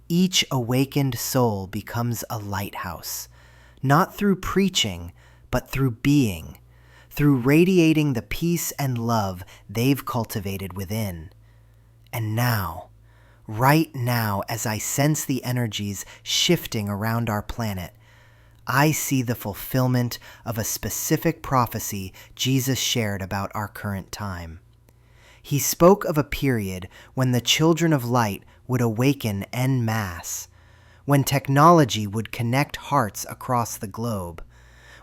Each awakened soul becomes a lighthouse, not through preaching, but through being, through radiating the peace and love they've cultivated within. And now, right now, as I sense the energies shifting around our planet, I see the fulfillment of a specific prophecy Jesus shared about our current time. He spoke of a period when the children of light would awaken en masse, when technology would connect hearts across the globe,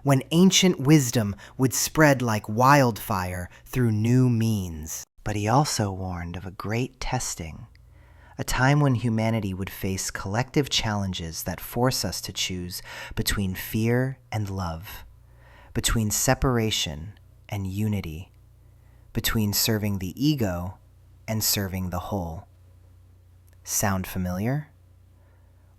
when ancient wisdom would spread like wildfire through new means. But he also warned of a great testing, a time when humanity would face collective challenges that force us to choose between fear and love, between separation and unity, between serving the ego and serving the whole. Sound familiar?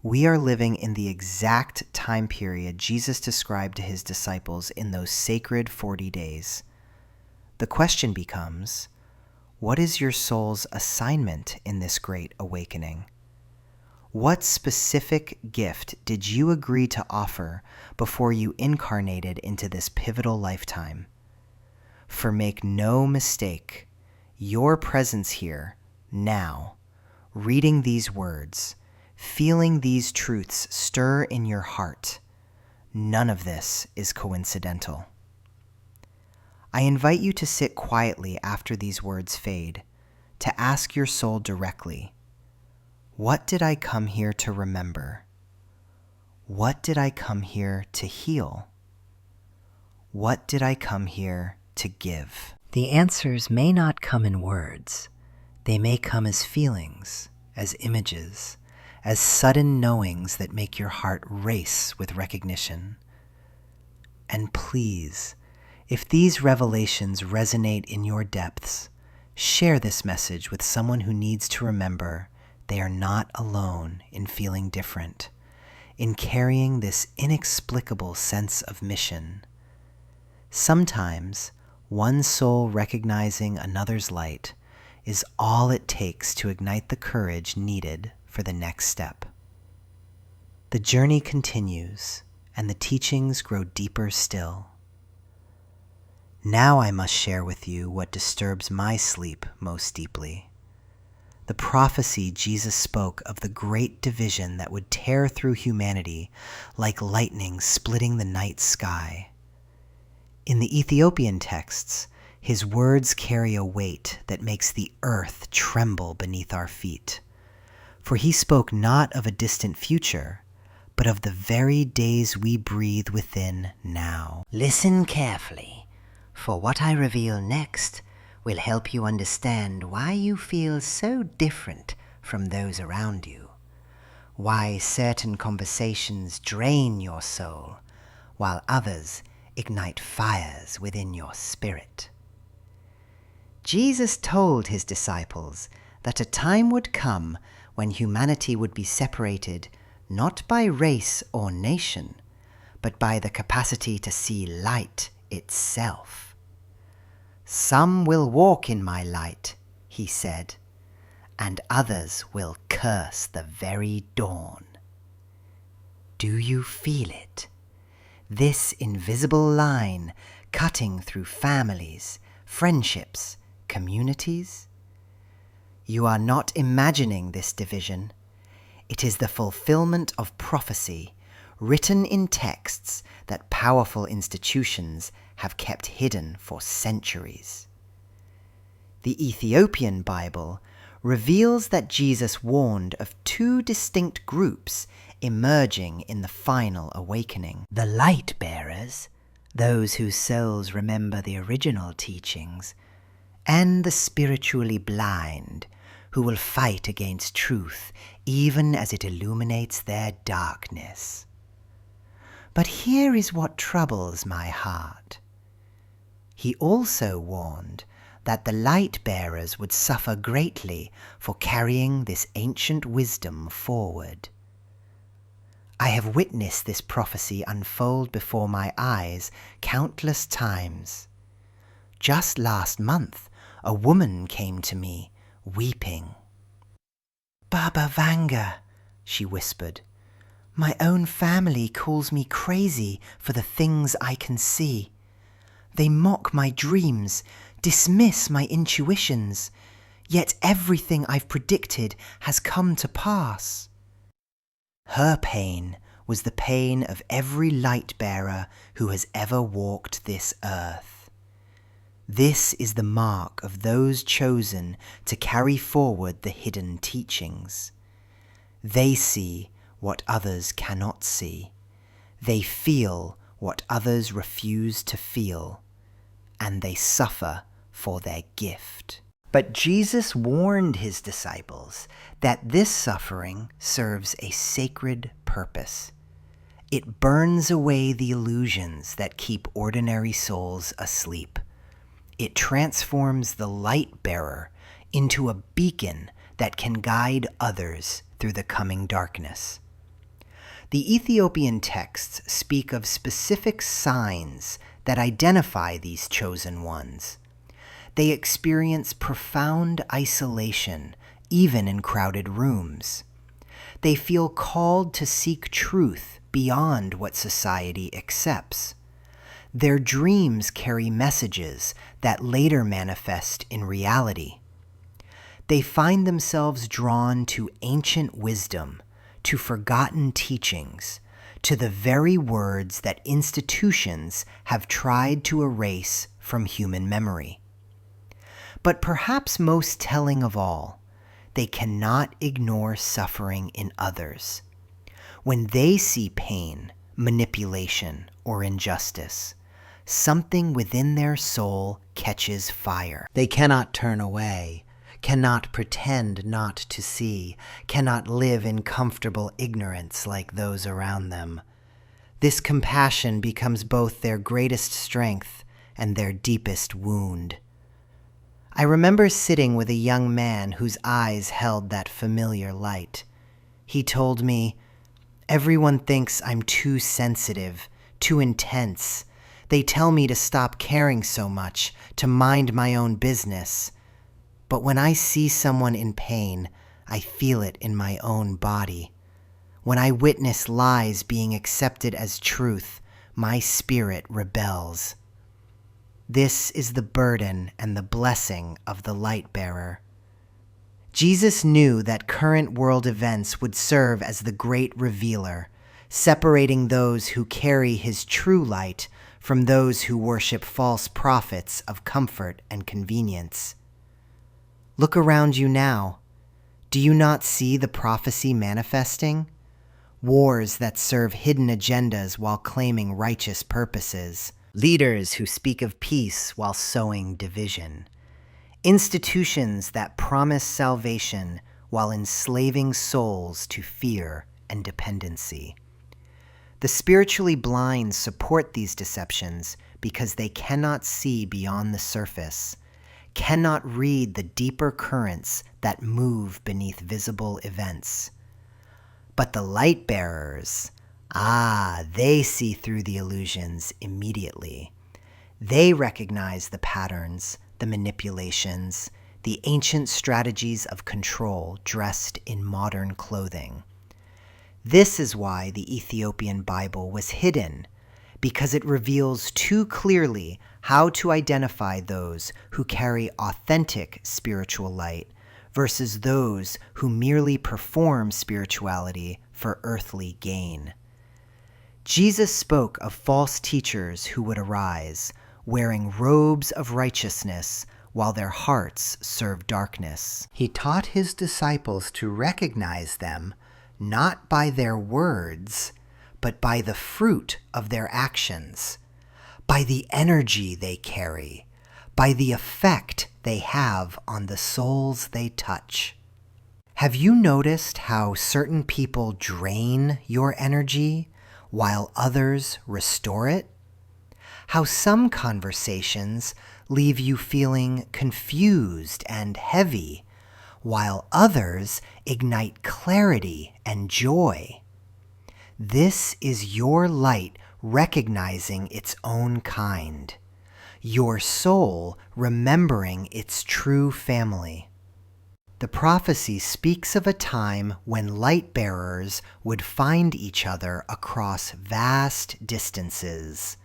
We are living in the exact time period Jesus described to his disciples in those sacred 40 days. The question becomes, what is your soul's assignment in this great awakening? What specific gift did you agree to offer before you incarnated into this pivotal lifetime? For make no mistake, your presence here, now, reading these words, feeling these truths stir in your heart, none of this is coincidental. I invite you to sit quietly after these words fade, to ask your soul directly, what did I come here to remember? What did I come here to heal? What did I come here to give? The answers may not come in words. They may come as feelings, as images, as sudden knowings that make your heart race with recognition. And please, if these revelations resonate in your depths, share this message with someone who needs to remember they are not alone in feeling different, in carrying this inexplicable sense of mission. Sometimes, one soul recognizing another's light is all it takes to ignite the courage needed for the next step. The journey continues, and the teachings grow deeper still. Now I must share with you what disturbs my sleep most deeply. The prophecy Jesus spoke of the great division that would tear through humanity like lightning splitting the night sky. In the Ethiopian texts, his words carry a weight that makes the earth tremble beneath our feet. For he spoke not of a distant future, but of the very days we breathe within now. Listen carefully, for what I reveal next will help you understand why you feel so different from those around you, why certain conversations drain your soul, while others ignite fires within your spirit. Jesus told his disciples that a time would come when humanity would be separated not by race or nation, but by the capacity to see light itself. Some will walk in my light, he said, and others will curse the very dawn. Do you feel it? This invisible line cutting through families, friendships, communities? You are not imagining this division. It is the fulfillment of prophecy written in texts that powerful institutions have kept hidden for centuries. The Ethiopian Bible reveals that Jesus warned of two distinct groups emerging in the final awakening. The light bearers, those whose souls remember the original teachings, and the spiritually blind, who will fight against truth even as it illuminates their darkness. But here is what troubles my heart. He also warned that the light bearers would suffer greatly for carrying this ancient wisdom forward. I have witnessed this prophecy unfold before my eyes countless times. Just last month, a woman came to me, weeping. "Baba Vanga," she whispered, "my own family calls me crazy for the things I can see. They mock my dreams, dismiss my intuitions, yet everything I've predicted has come to pass." Her pain was the pain of every light bearer who has ever walked this earth. This is the mark of those chosen to carry forward the hidden teachings. They see what others cannot see. They feel what others refuse to feel. And they suffer for their gift. But Jesus warned his disciples that this suffering serves a sacred purpose. It burns away the illusions that keep ordinary souls asleep. It transforms the light bearer into a beacon that can guide others through the coming darkness. The Ethiopian texts speak of specific signs that identify these chosen ones. They experience profound isolation, even in crowded rooms. They feel called to seek truth beyond what society accepts. Their dreams carry messages that later manifest in reality. They find themselves drawn to ancient wisdom, to forgotten teachings, to the very words that institutions have tried to erase from human memory. But perhaps most telling of all, they cannot ignore suffering in others. When they see pain, manipulation, or injustice, something within their soul catches fire. They cannot turn away, cannot pretend not to see, cannot live in comfortable ignorance like those around them. This compassion becomes both their greatest strength and their deepest wound. I remember sitting with a young man whose eyes held that familiar light. He told me, "Everyone thinks I'm too sensitive, too intense. They tell me to stop caring so much, to mind my own business. But when I see someone in pain, I feel it in my own body. When I witness lies being accepted as truth, my spirit rebels." This is the burden and the blessing of the light bearer. Jesus knew that current world events would serve as the great revealer, separating those who carry his true light from those who worship false prophets of comfort and convenience. Look around you now. Do you not see the prophecy manifesting? Wars that serve hidden agendas while claiming righteous purposes. Leaders who speak of peace while sowing division. Institutions that promise salvation while enslaving souls to fear and dependency. The spiritually blind support these deceptions because they cannot see beyond the surface, cannot read the deeper currents that move beneath visible events. But the light bearers, they see through the illusions immediately. They recognize the patterns, the manipulations, the ancient strategies of control dressed in modern clothing. This is why the Ethiopian Bible was hidden, because it reveals too clearly how to identify those who carry authentic spiritual light versus those who merely perform spirituality for earthly gain. Jesus spoke of false teachers who would arise, wearing robes of righteousness while their hearts serve darkness. He taught his disciples to recognize them not by their words, but by the fruit of their actions, by the energy they carry, by the effect they have on the souls they touch. Have you noticed how certain people drain your energy while others restore it? How some conversations leave you feeling confused and heavy, while others ignite clarity and joy? This is your light recognizing its own kind, your soul remembering its true family. The prophecy speaks of a time when light bearers would find each other across vast distances,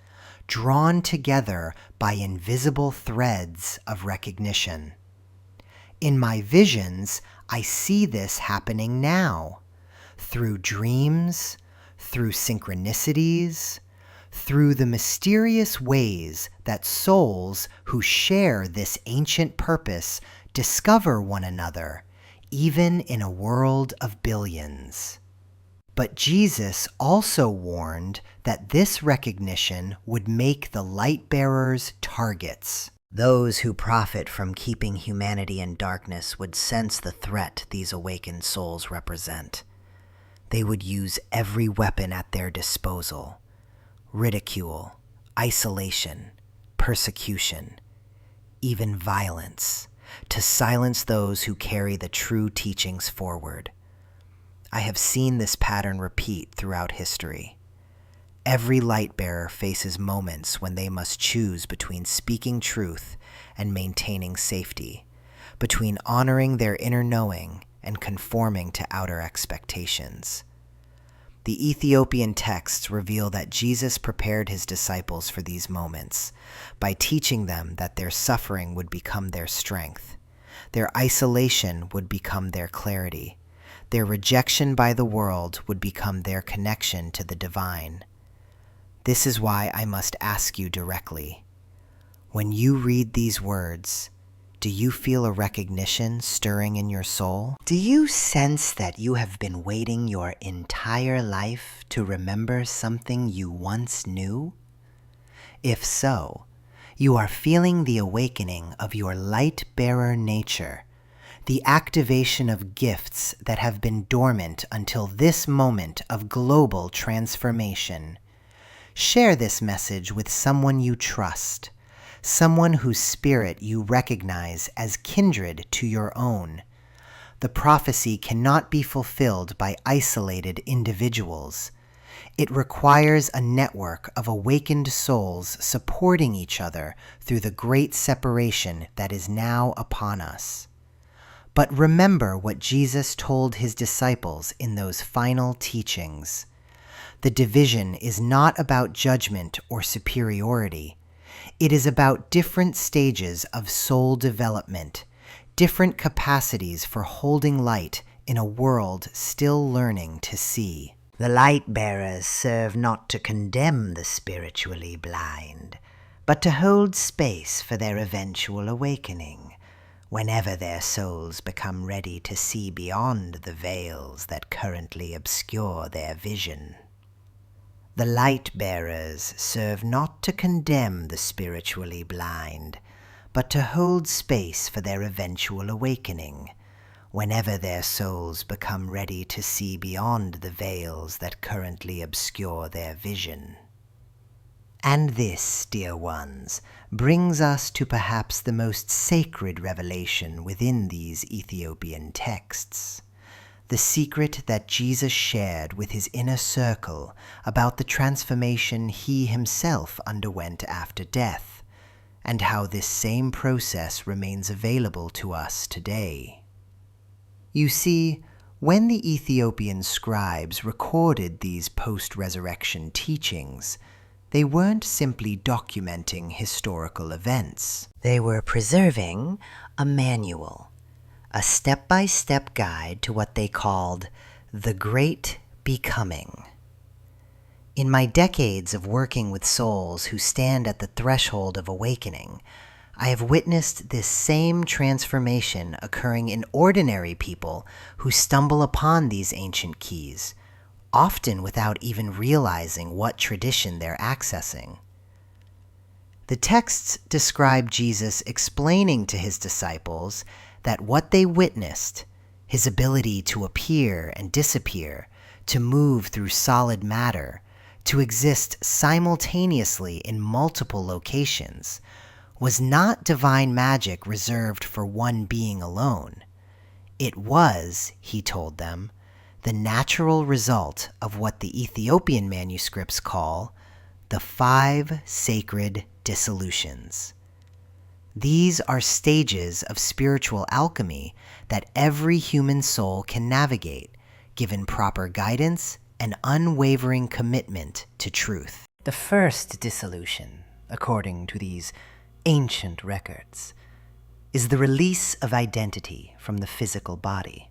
drawn together by invisible threads of recognition. In my visions, I see this happening now, through dreams, through synchronicities, through the mysterious ways that souls who share this ancient purpose discover one another, even in a world of billions. But Jesus also warned that this recognition would make the light bearers targets. Those who profit from keeping humanity in darkness would sense the threat these awakened souls represent. They would use every weapon at their disposal: ridicule, isolation, persecution, even violence, to silence those who carry the true teachings forward. I have seen this pattern repeat throughout history. Every light bearer faces moments when they must choose between speaking truth and maintaining safety, between honoring their inner knowing and conforming to outer expectations. The Ethiopian texts reveal that Jesus prepared his disciples for these moments by teaching them that their suffering would become their strength, their isolation would become their clarity, their rejection by the world would become their connection to the divine. This is why I must ask you directly. When you read these words, do you feel a recognition stirring in your soul? Do you sense that you have been waiting your entire life to remember something you once knew? If so, you are feeling the awakening of your light-bearer nature, the activation of gifts that have been dormant until this moment of global transformation. Share this message with someone you trust, someone whose spirit you recognize as kindred to your own. The prophecy cannot be fulfilled by isolated individuals. It requires a network of awakened souls supporting each other through the great separation that is now upon us. But remember what Jesus told his disciples in those final teachings. The division is not about judgment or superiority. It is about different stages of soul development, different capacities for holding light in a world still learning to see. The light-bearers serve not to condemn the spiritually blind, but to hold space for their eventual awakening, whenever their souls become ready to see beyond the veils that currently obscure their vision. The light-bearers serve not to condemn the spiritually blind, but to hold space for their eventual awakening, whenever their souls become ready to see beyond the veils that currently obscure their vision. And this, dear ones, brings us to perhaps the most sacred revelation within these Ethiopian texts. The secret that Jesus shared with his inner circle about the transformation he himself underwent after death, and how this same process remains available to us today. You see, when the Ethiopian scribes recorded these post-resurrection teachings, they weren't simply documenting historical events. They were preserving a manual, a step-by-step guide to what they called the Great Becoming. In my decades of working with souls who stand at the threshold of awakening, I have witnessed this same transformation occurring in ordinary people who stumble upon these ancient keys, often without even realizing what tradition they're accessing. The texts describe Jesus explaining to his disciples that what they witnessed, his ability to appear and disappear, to move through solid matter, to exist simultaneously in multiple locations, was not divine magic reserved for one being alone. It was, he told them, the natural result of what the Ethiopian manuscripts call the 5 sacred dissolutions. These are stages of spiritual alchemy that every human soul can navigate, given proper guidance and unwavering commitment to truth. The first dissolution, according to these ancient records, is the release of identity from the physical body.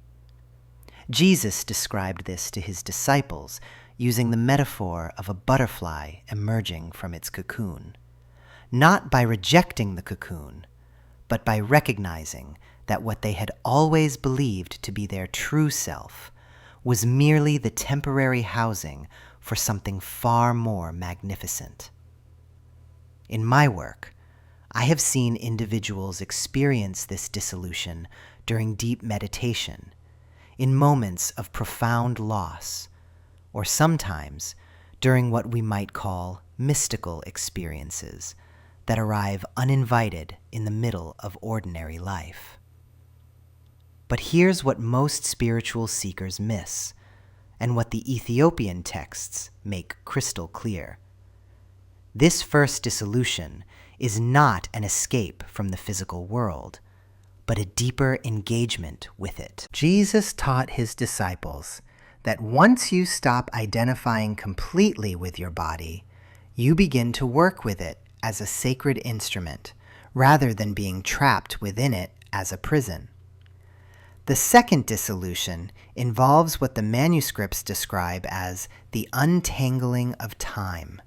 Jesus described this to his disciples using the metaphor of a butterfly emerging from its cocoon, not by rejecting the cocoon, but by recognizing that what they had always believed to be their true self was merely the temporary housing for something far more magnificent. In my work, I have seen individuals experience this dissolution during deep meditation, in moments of profound loss, or sometimes during what we might call mystical experiences that arrive uninvited in the middle of ordinary life. But here's what most spiritual seekers miss, and what the Ethiopian texts make crystal clear. This first dissolution is not an escape from the physical world, but a deeper engagement with it. Jesus taught his disciples that once you stop identifying completely with your body, you begin to work with it as a sacred instrument, rather than being trapped within it as a prison. The second dissolution involves what the manuscripts describe as the untangling of time.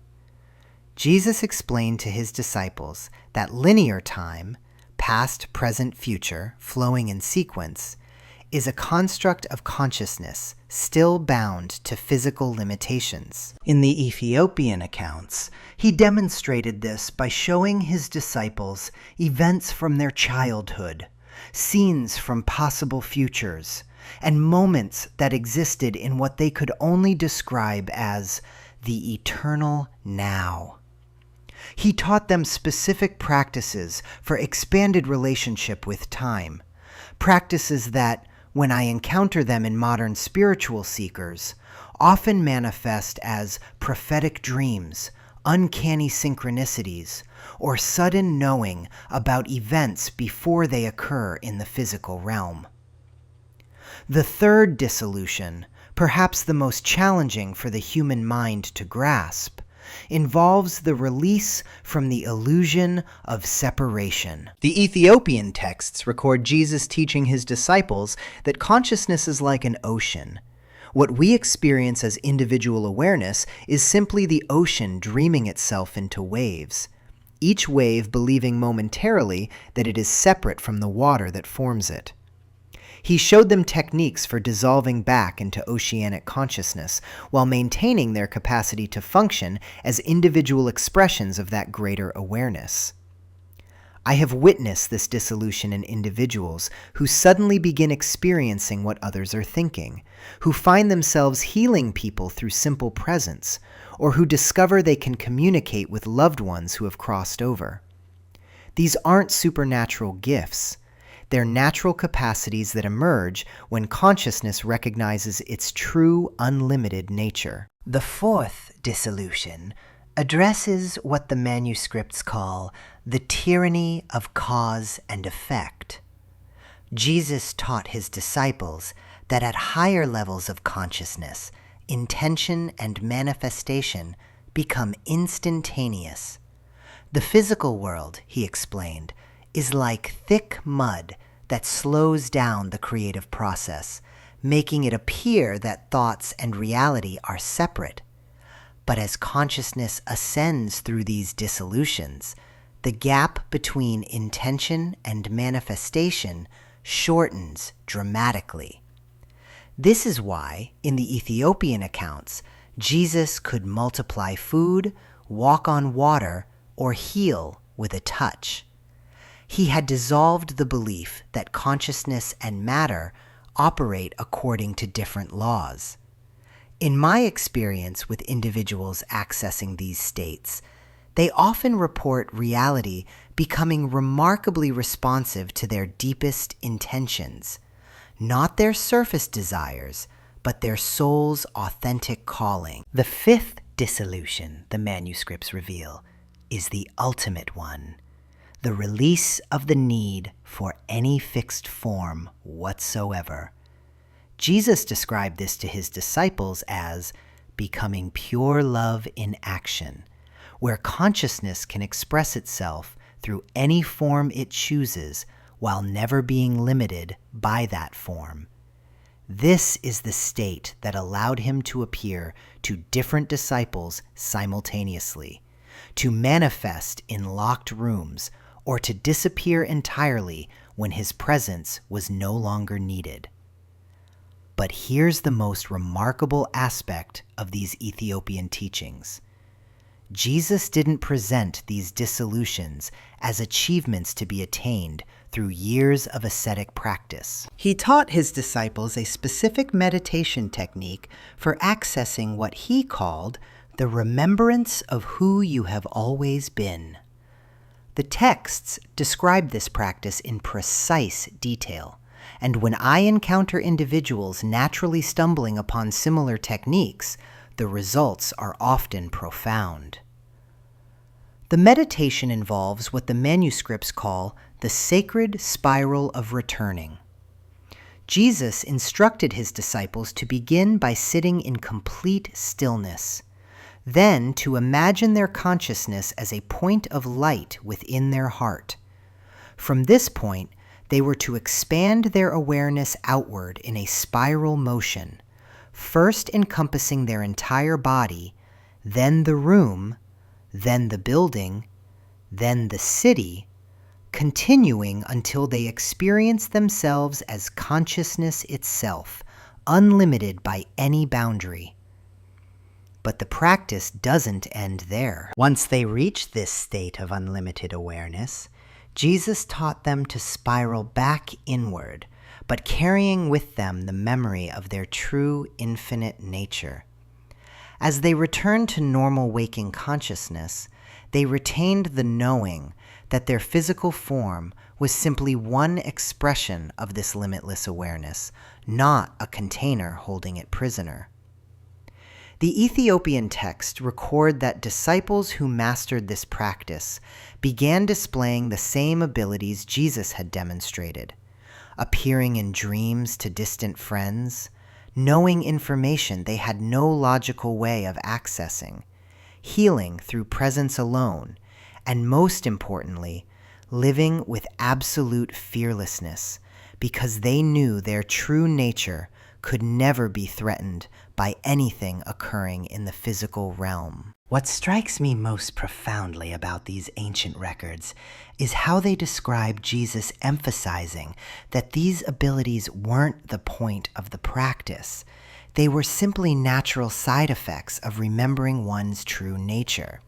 Jesus explained to his disciples that linear time, past, present, future, flowing in sequence, is a construct of consciousness still bound to physical limitations. In the Ethiopian accounts, he demonstrated this by showing his disciples events from their childhood, scenes from possible futures, and moments that existed in what they could only describe as the eternal now. He taught them specific practices for expanded relationship with time, practices that, when I encounter them in modern spiritual seekers, often manifest as prophetic dreams, uncanny synchronicities, or sudden knowing about events before they occur in the physical realm. The third dissolution, perhaps the most challenging for the human mind to grasp, involves the release from the illusion of separation. The Ethiopian texts record Jesus teaching his disciples that consciousness is like an ocean. What we experience as individual awareness is simply the ocean dreaming itself into waves, each wave believing momentarily that it is separate from the water that forms it. He showed them techniques for dissolving back into oceanic consciousness while maintaining their capacity to function as individual expressions of that greater awareness. I have witnessed this dissolution in individuals who suddenly begin experiencing what others are thinking, who find themselves healing people through simple presence, or who discover they can communicate with loved ones who have crossed over. These aren't supernatural gifts. They're natural capacities that emerge when consciousness recognizes its true, unlimited nature. The fourth dissolution addresses what the manuscripts call the tyranny of cause and effect. Jesus taught his disciples that at higher levels of consciousness, intention and manifestation become instantaneous. The physical world, he explained, is like thick mud that slows down the creative process, making it appear that thoughts and reality are separate. But as consciousness ascends through these dissolutions, the gap between intention and manifestation shortens dramatically. This is why, in the Ethiopian accounts, Jesus could multiply food, walk on water, or heal with a touch. He had dissolved the belief that consciousness and matter operate according to different laws. In my experience with individuals accessing these states, they often report reality becoming remarkably responsive to their deepest intentions, not their surface desires, but their soul's authentic calling. The fifth dissolution, the manuscripts reveal, is the ultimate one. The release of the need for any fixed form whatsoever. Jesus described this to his disciples as becoming pure love in action, where consciousness can express itself through any form it chooses while never being limited by that form. This is the state that allowed him to appear to different disciples simultaneously, to manifest in locked rooms, or to disappear entirely when his presence was no longer needed. But here's the most remarkable aspect of these Ethiopian teachings. Jesus didn't present these dissolutions as achievements to be attained through years of ascetic practice. He taught his disciples a specific meditation technique for accessing what he called the remembrance of who you have always been. The texts describe this practice in precise detail, and when I encounter individuals naturally stumbling upon similar techniques, the results are often profound. The meditation involves what the manuscripts call the sacred spiral of returning. Jesus instructed his disciples to begin by sitting in complete stillness, then to imagine their consciousness as a point of light within their heart. From this point, they were to expand their awareness outward in a spiral motion, first encompassing their entire body, then the room, then the building, then the city, continuing until they experience themselves as consciousness itself, unlimited by any boundary. But the practice doesn't end there. Once they reach this state of unlimited awareness, Jesus taught them to spiral back inward, but carrying with them the memory of their true infinite nature. As they returned to normal waking consciousness, they retained the knowing that their physical form was simply one expression of this limitless awareness, not a container holding it prisoner. The Ethiopian texts record that disciples who mastered this practice began displaying the same abilities Jesus had demonstrated, appearing in dreams to distant friends, knowing information they had no logical way of accessing, healing through presence alone, and most importantly, living with absolute fearlessness because they knew their true nature could never be threatened by anything occurring in the physical realm. What strikes me most profoundly about these ancient records is how they describe Jesus emphasizing that these abilities weren't the point of the practice. They were simply natural side effects of remembering one's true nature.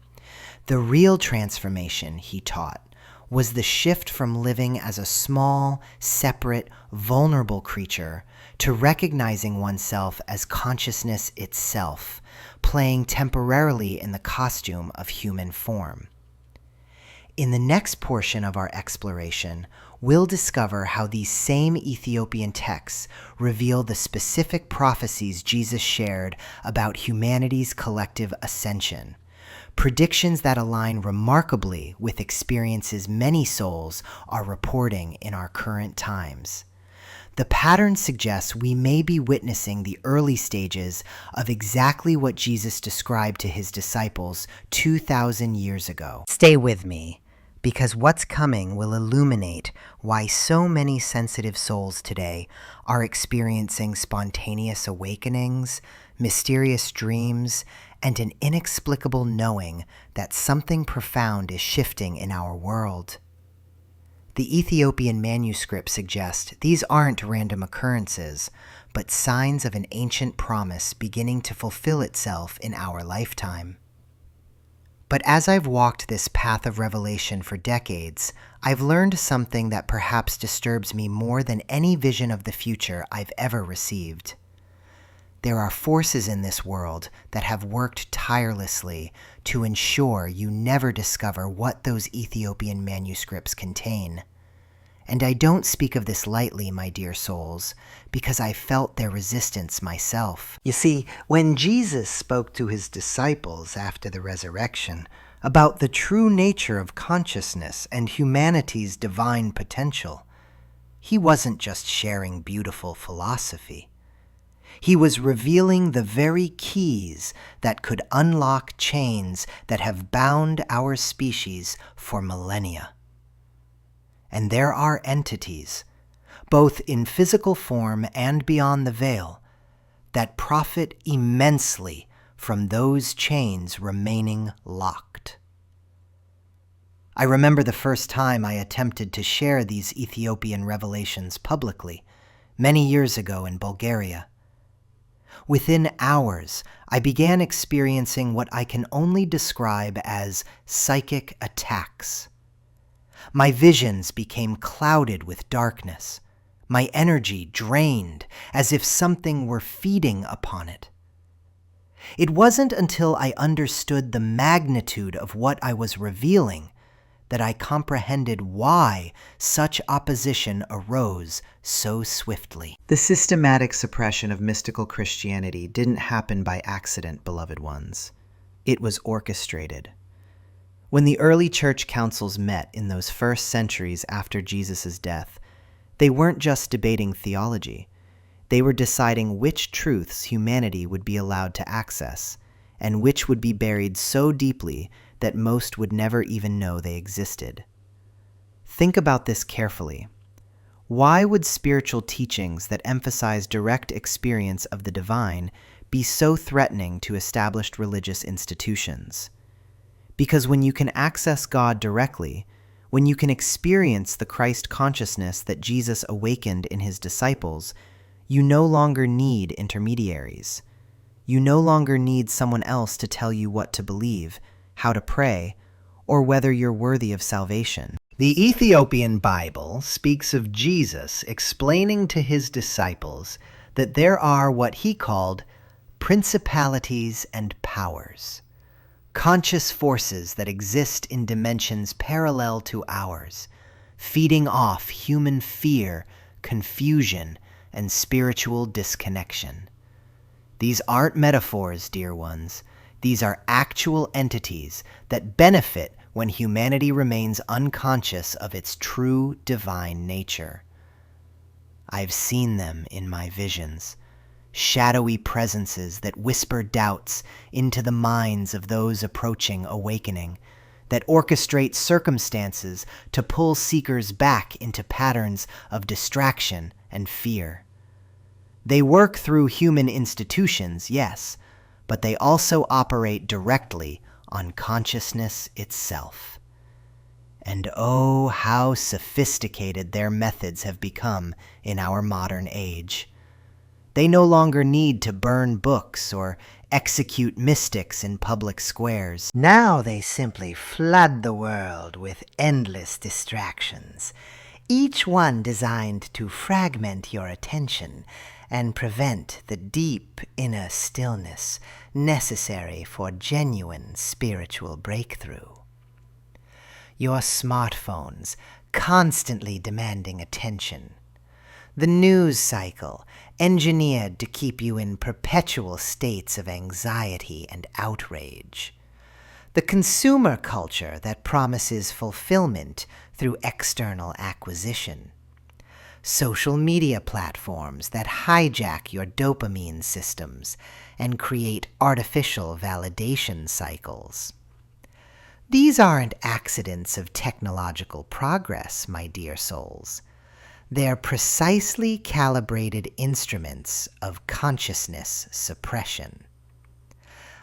The real transformation, he taught, was the shift from living as a small, separate, vulnerable creature to recognizing oneself as consciousness itself, playing temporarily in the costume of human form. In the next portion of our exploration, we'll discover how these same Ethiopian texts reveal the specific prophecies Jesus shared about humanity's collective ascension. Predictions that align remarkably with experiences many souls are reporting in our current times. The pattern suggests we may be witnessing the early stages of exactly what Jesus described to his disciples 2,000 years ago. Stay with me, because what's coming will illuminate why so many sensitive souls today are experiencing spontaneous awakenings, mysterious dreams, and an inexplicable knowing that something profound is shifting in our world. The Ethiopian manuscript suggests these aren't random occurrences, but signs of an ancient promise beginning to fulfill itself in our lifetime. But as I've walked this path of revelation for decades, I've learned something that perhaps disturbs me more than any vision of the future I've ever received. There are forces in this world that have worked tirelessly to ensure you never discover what those Ethiopian manuscripts contain. And I don't speak of this lightly, my dear souls, because I felt their resistance myself. You see, when Jesus spoke to his disciples after the resurrection about the true nature of consciousness and humanity's divine potential, he wasn't just sharing beautiful philosophy. He was revealing the very keys that could unlock chains that have bound our species for millennia. And there are entities, both in physical form and beyond the veil, that profit immensely from those chains remaining locked. I remember the first time I attempted to share these Ethiopian revelations publicly, many years ago in Bulgaria. Within hours, I began experiencing what I can only describe as psychic attacks. My visions became clouded with darkness, my energy drained as if something were feeding upon it. It wasn't until I understood the magnitude of what I was revealing that I comprehended why such opposition arose so swiftly. The systematic suppression of mystical Christianity didn't happen by accident, beloved ones. It was orchestrated. When the early church councils met in those first centuries after Jesus' death, They weren't just debating theology. They were deciding which truths humanity would be allowed to access, and which would be buried so deeply that most would never even know they existed. Think about this carefully. Why would spiritual teachings that emphasize direct experience of the divine be so threatening to established religious institutions? Because when you can access God directly, when you can experience the Christ consciousness that Jesus awakened in his disciples, you no longer need intermediaries. You no longer need someone else to tell you what to believe, how to pray, or whether you're worthy of salvation. The Ethiopian Bible speaks of Jesus explaining to his disciples that there are what he called principalities and powers, conscious forces that exist in dimensions parallel to ours, feeding off human fear, confusion, and spiritual disconnection. These aren't metaphors, dear ones. These are actual entities that benefit when humanity remains unconscious of its true divine nature. I've seen them in my visions, shadowy presences that whisper doubts into the minds of those approaching awakening, that orchestrate circumstances to pull seekers back into patterns of distraction and fear. They work through human institutions, yes, but they also operate directly on consciousness itself. And oh, how sophisticated their methods have become in our modern age. They no longer need to burn books or execute mystics in public squares. Now they simply flood the world with endless distractions, each one designed to fragment your attention and prevent the deep inner stillness necessary for genuine spiritual breakthrough. Your smartphones constantly demanding attention. The news cycle engineered to keep you in perpetual states of anxiety and outrage. The consumer culture that promises fulfillment through external acquisition. Social media platforms that hijack your dopamine systems and create artificial validation cycles. These aren't accidents of technological progress, my dear souls. They're precisely calibrated instruments of consciousness suppression.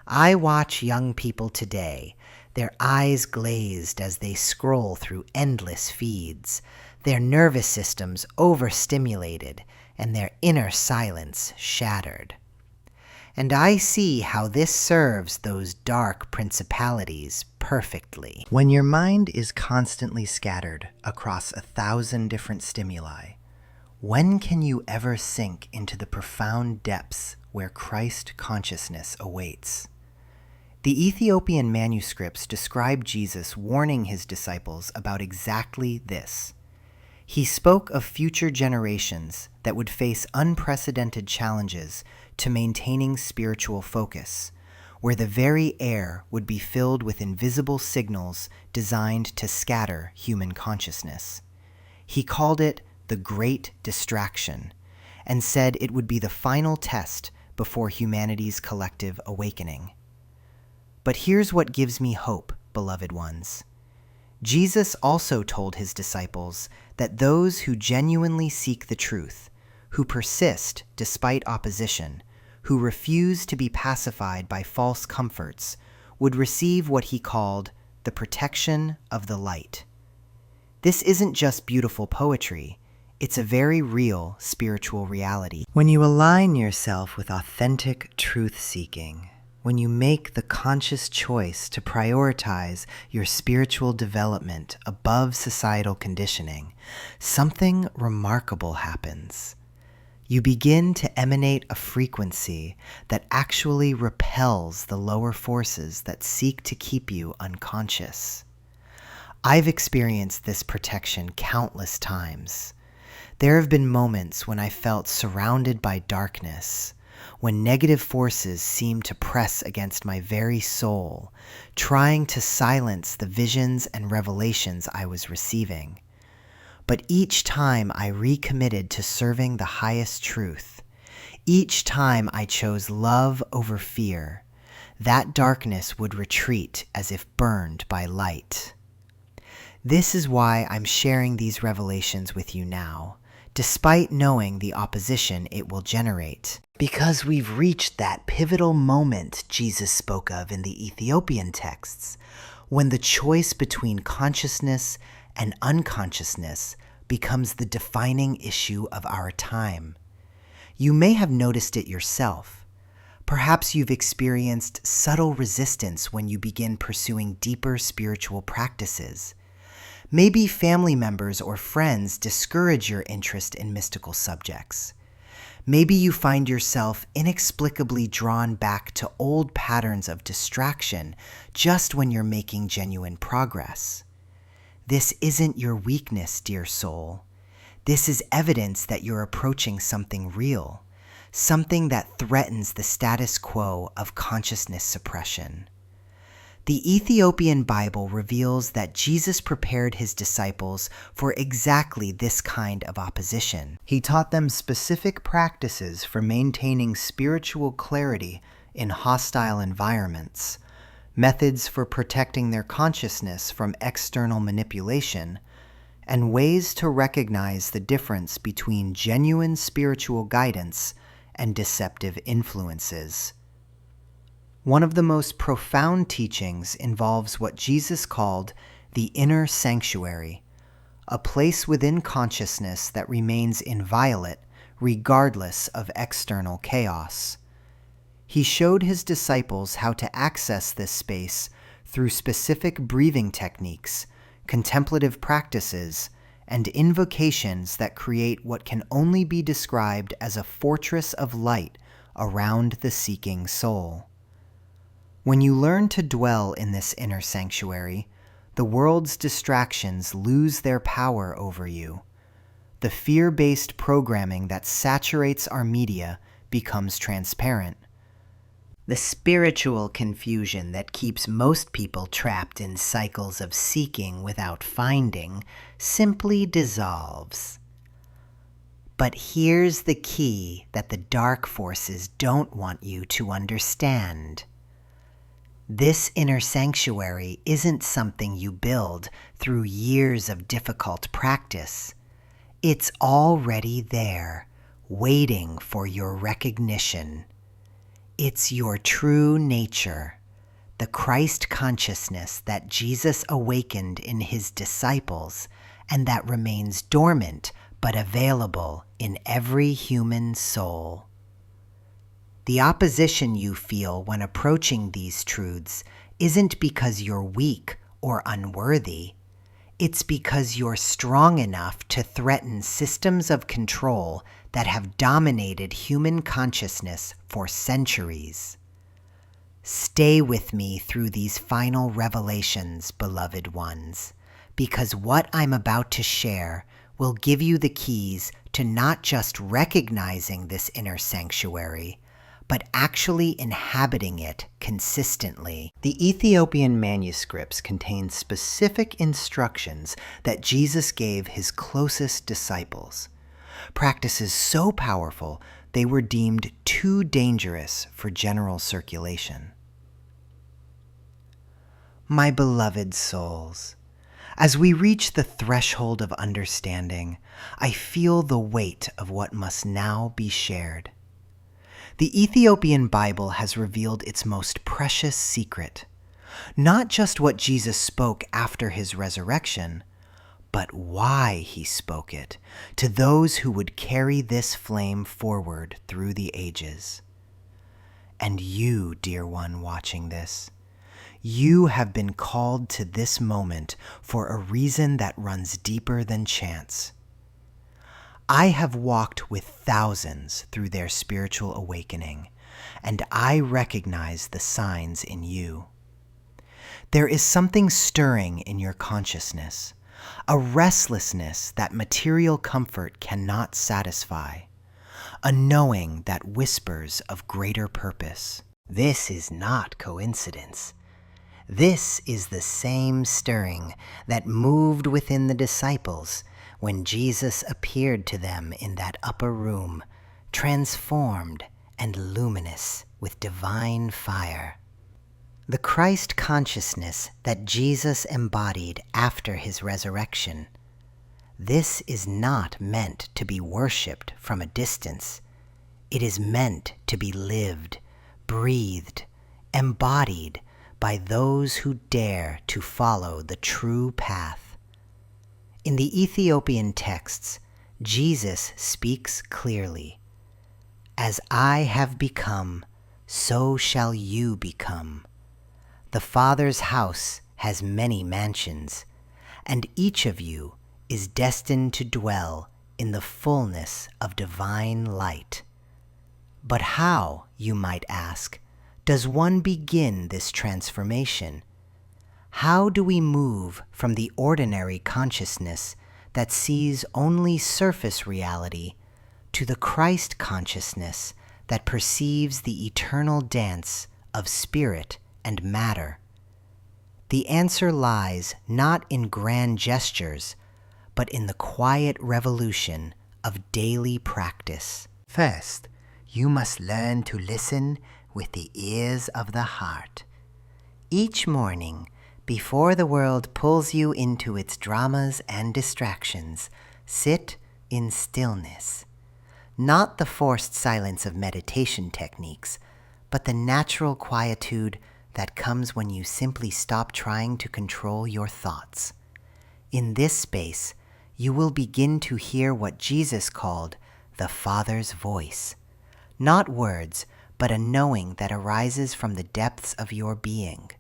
I watch young people today, their eyes glazed as they scroll through endless feeds, their nervous systems overstimulated, and their inner silence shattered. And I see how this serves those dark principalities perfectly. When your mind is constantly scattered across 1,000 different stimuli, when can you ever sink into the profound depths where Christ consciousness awaits? The Ethiopian manuscripts describe Jesus warning his disciples about exactly this. He spoke of future generations that would face unprecedented challenges to maintaining spiritual focus, where the very air would be filled with invisible signals designed to scatter human consciousness. He called it the Great Distraction, and said it would be the final test before humanity's collective awakening. But here's what gives me hope, beloved ones. Jesus also told his disciples that those who genuinely seek the truth, who persist despite opposition, who refuse to be pacified by false comforts, would receive what he called the protection of the light. This isn't just beautiful poetry, it's a very real spiritual reality. When you align yourself with authentic truth-seeking, when you make the conscious choice to prioritize your spiritual development above societal conditioning, something remarkable happens. You begin to emanate a frequency that actually repels the lower forces that seek to keep you unconscious. I've experienced this protection countless times. There have been moments when I felt surrounded by darkness, when negative forces seemed to press against my very soul, trying to silence the visions and revelations I was receiving. But each time I recommitted to serving the highest truth, each time I chose love over fear, that darkness would retreat as if burned by light. This is why I'm sharing these revelations with you now, despite knowing the opposition it will generate. Because we've reached that pivotal moment Jesus spoke of in the Ethiopian texts, when the choice between consciousness and unconsciousness becomes the defining issue of our time. You may have noticed it yourself. Perhaps you've experienced subtle resistance when you begin pursuing deeper spiritual practices. Maybe family members or friends discourage your interest in mystical subjects. Maybe you find yourself inexplicably drawn back to old patterns of distraction just when you're making genuine progress. This isn't your weakness, dear soul. This is evidence that you're approaching something real, something that threatens the status quo of consciousness suppression. The Ethiopian Bible reveals that Jesus prepared his disciples for exactly this kind of opposition. He taught them specific practices for maintaining spiritual clarity in hostile environments, methods for protecting their consciousness from external manipulation, and ways to recognize the difference between genuine spiritual guidance and deceptive influences. One of the most profound teachings involves what Jesus called the inner sanctuary, a place within consciousness that remains inviolate regardless of external chaos. He showed his disciples how to access this space through specific breathing techniques, contemplative practices, and invocations that create what can only be described as a fortress of light around the seeking soul. When you learn to dwell in this inner sanctuary, the world's distractions lose their power over you. The fear-based programming that saturates our media becomes transparent. The spiritual confusion that keeps most people trapped in cycles of seeking without finding simply dissolves. But here's the key that the dark forces don't want you to understand. This inner sanctuary isn't something you build through years of difficult practice. It's already there, waiting for your recognition. It's your true nature, the Christ consciousness that Jesus awakened in his disciples and that remains dormant but available in every human soul. The opposition you feel when approaching these truths isn't because you're weak or unworthy. It's because you're strong enough to threaten systems of control that have dominated human consciousness for centuries. Stay with me through these final revelations, beloved ones, because what I'm about to share will give you the keys to not just recognizing this inner sanctuary, but actually inhabiting it consistently. The Ethiopian manuscripts contain specific instructions that Jesus gave his closest disciples. Practices so powerful, they were deemed too dangerous for general circulation. My beloved souls, as we reach the threshold of understanding, I feel the weight of what must now be shared. The Ethiopian Bible has revealed its most precious secret, not just what Jesus spoke after his resurrection, but why he spoke it to those who would carry this flame forward through the ages. And you, dear one watching this, you have been called to this moment for a reason that runs deeper than chance. I have walked with thousands through their spiritual awakening, and I recognize the signs in you. There is something stirring in your consciousness, a restlessness that material comfort cannot satisfy, a knowing that whispers of greater purpose. This is not coincidence. This is the same stirring that moved within the disciples when Jesus appeared to them in that upper room, transformed and luminous with divine fire. The Christ consciousness that Jesus embodied after his resurrection, this is not meant to be worshipped from a distance. It is meant to be lived, breathed, embodied by those who dare to follow the true path. In the Ethiopian texts, Jesus speaks clearly, "As I have become, so shall you become. The Father's house has many mansions, and each of you is destined to dwell in the fullness of divine light." But how, you might ask, does one begin this transformation? How do we move from the ordinary consciousness that sees only surface reality to the Christ consciousness that perceives the eternal dance of spirit and matter? The answer lies not in grand gestures, but in the quiet revolution of daily practice. First, you must learn to listen with the ears of the heart. Each morning, before the world pulls you into its dramas and distractions, sit in stillness. Not the forced silence of meditation techniques, but the natural quietude that comes when you simply stop trying to control your thoughts. In this space, you will begin to hear what Jesus called the Father's voice. Not words, but a knowing that arises from the depths of your being.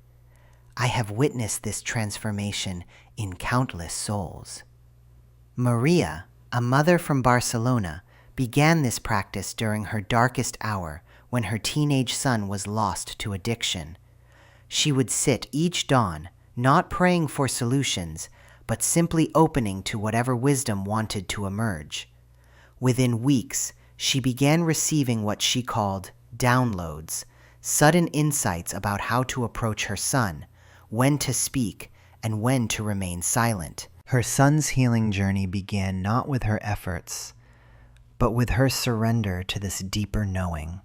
I have witnessed this transformation in countless souls. Maria, a mother from Barcelona, began this practice during her darkest hour when her teenage son was lost to addiction. She would sit each dawn, not praying for solutions, but simply opening to whatever wisdom wanted to emerge. Within weeks, she began receiving what she called downloads, sudden insights about how to approach her son, when to speak, and when to remain silent. Her son's healing journey began not with her efforts, but with her surrender to this deeper knowing.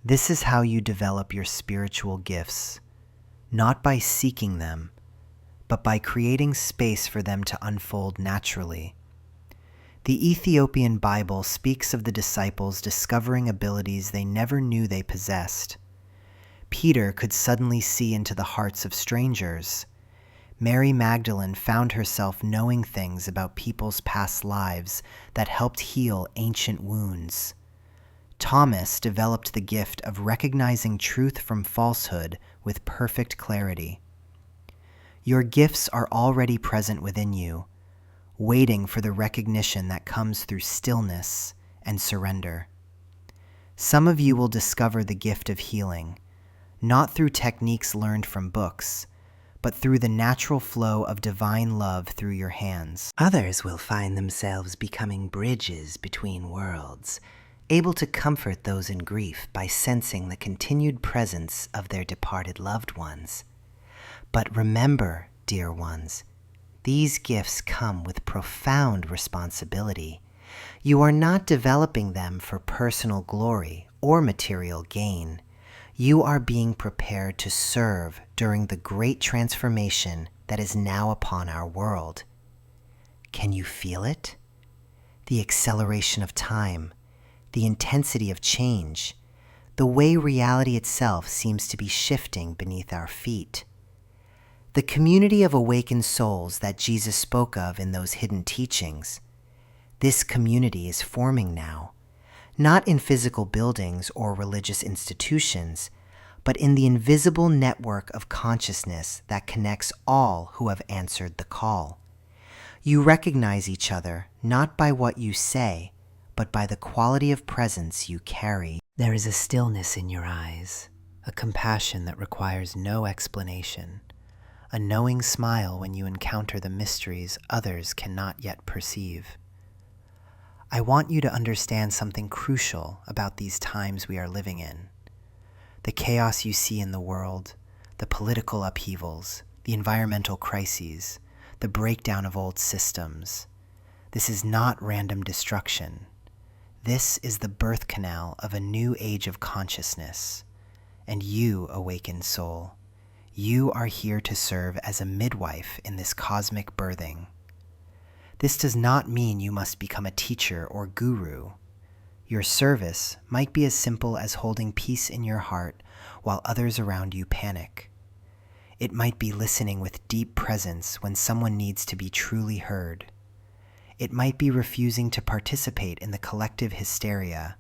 This is how you develop your spiritual gifts, not by seeking them, but by creating space for them to unfold naturally. The Ethiopian Bible speaks of the disciples discovering abilities they never knew they possessed. Peter could suddenly see into the hearts of strangers. Mary Magdalene found herself knowing things about people's past lives that helped heal ancient wounds. Thomas developed the gift of recognizing truth from falsehood with perfect clarity. Your gifts are already present within you, waiting for the recognition that comes through stillness and surrender. Some of you will discover the gift of healing, not through techniques learned from books, but through the natural flow of divine love through your hands. Others will find themselves becoming bridges between worlds, able to comfort those in grief by sensing the continued presence of their departed loved ones. But remember, dear ones, these gifts come with profound responsibility. You are not developing them for personal glory or material gain. You are being prepared to serve during the great transformation that is now upon our world. Can you feel it? The acceleration of time, the intensity of change, the way reality itself seems to be shifting beneath our feet. The community of awakened souls that Jesus spoke of in those hidden teachings, this community is forming now, not in physical buildings or religious institutions, but in the invisible network of consciousness that connects all who have answered the call. You recognize each other not by what you say, but by the quality of presence you carry. There is a stillness in your eyes, a compassion that requires no explanation, a knowing smile when you encounter the mysteries others cannot yet perceive. I want you to understand something crucial about these times we are living in. The chaos you see in the world, the political upheavals, the environmental crises, the breakdown of old systems. This is not random destruction. This is the birth canal of a new age of consciousness. And you, awakened soul, you are here to serve as a midwife in this cosmic birthing. This does not mean you must become a teacher or guru. Your service might be as simple as holding peace in your heart while others around you panic. It might be listening with deep presence when someone needs to be truly heard. It might be refusing to participate in the collective hysteria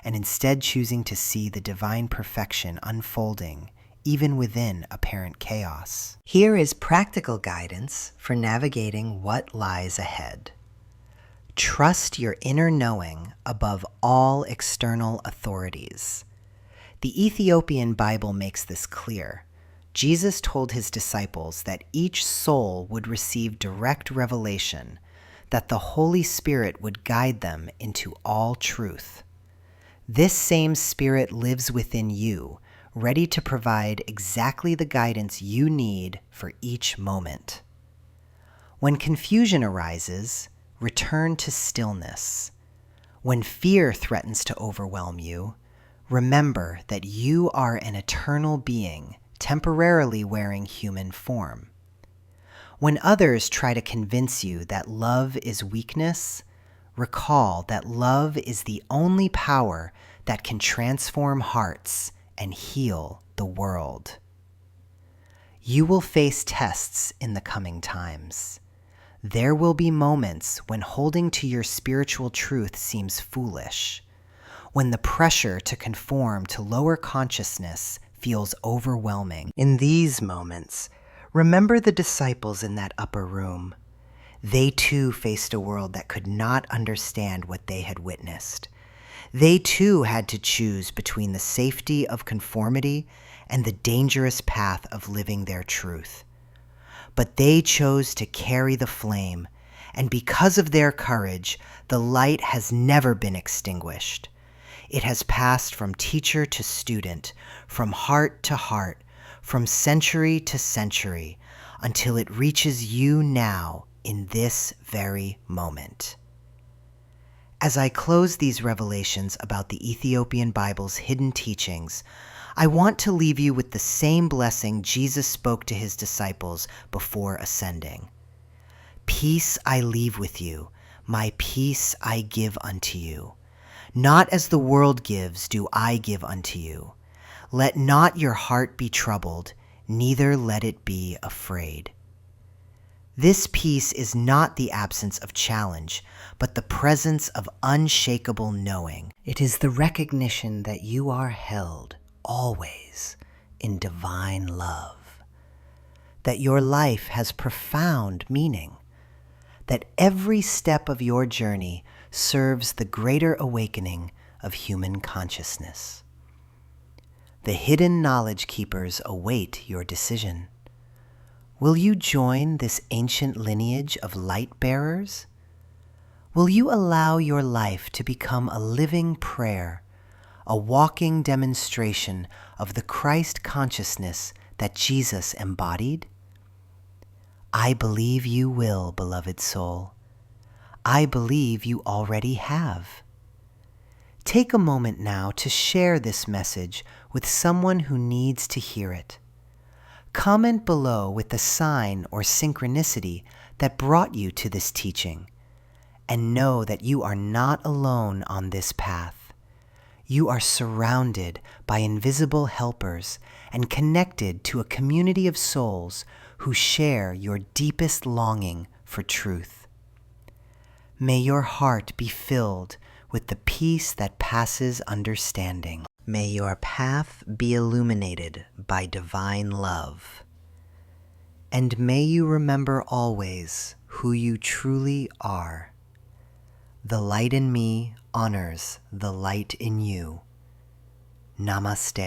and instead choosing to see the divine perfection unfolding even within apparent chaos. Here is practical guidance for navigating what lies ahead. Trust your inner knowing above all external authorities. The Ethiopian Bible makes this clear. Jesus told his disciples that each soul would receive direct revelation, that the Holy Spirit would guide them into all truth. This same Spirit lives within you, ready to provide exactly the guidance you need for each moment. When confusion arises, return to stillness. When fear threatens to overwhelm you, remember that you are an eternal being temporarily wearing human form. When others try to convince you that love is weakness, recall that love is the only power that can transform hearts and heal the world. You will face tests in the coming times. There will be moments when holding to your spiritual truth seems foolish, when the pressure to conform to lower consciousness feels overwhelming. In these moments, remember the disciples in that upper room. They too faced a world that could not understand what they had witnessed. They too had to choose between the safety of conformity and the dangerous path of living their truth. But they chose to carry the flame, and because of their courage, the light has never been extinguished. It has passed from teacher to student, from heart to heart, from century to century, until it reaches you now in this very moment. As I close these revelations about the Ethiopian Bible's hidden teachings, I want to leave you with the same blessing Jesus spoke to his disciples before ascending. Peace I leave with you, my peace I give unto you. Not as the world gives do I give unto you. Let not your heart be troubled, neither let it be afraid. This peace is not the absence of challenge, but the presence of unshakable knowing. It is the recognition that you are held always in divine love, that your life has profound meaning, that every step of your journey serves the greater awakening of human consciousness. The hidden knowledge keepers await your decision. Will you join this ancient lineage of light bearers? Will you allow your life to become a living prayer, a walking demonstration of the Christ consciousness that Jesus embodied? I believe you will, beloved soul. I believe you already have. Take a moment now to share this message with someone who needs to hear it. Comment below with the sign or synchronicity that brought you to this teaching, and know that you are not alone on this path. You are surrounded by invisible helpers and connected to a community of souls who share your deepest longing for truth. May your heart be filled with the peace that passes understanding. May your path be illuminated by divine love. And may you remember always who you truly are. The light in me honors the light in you. Namaste.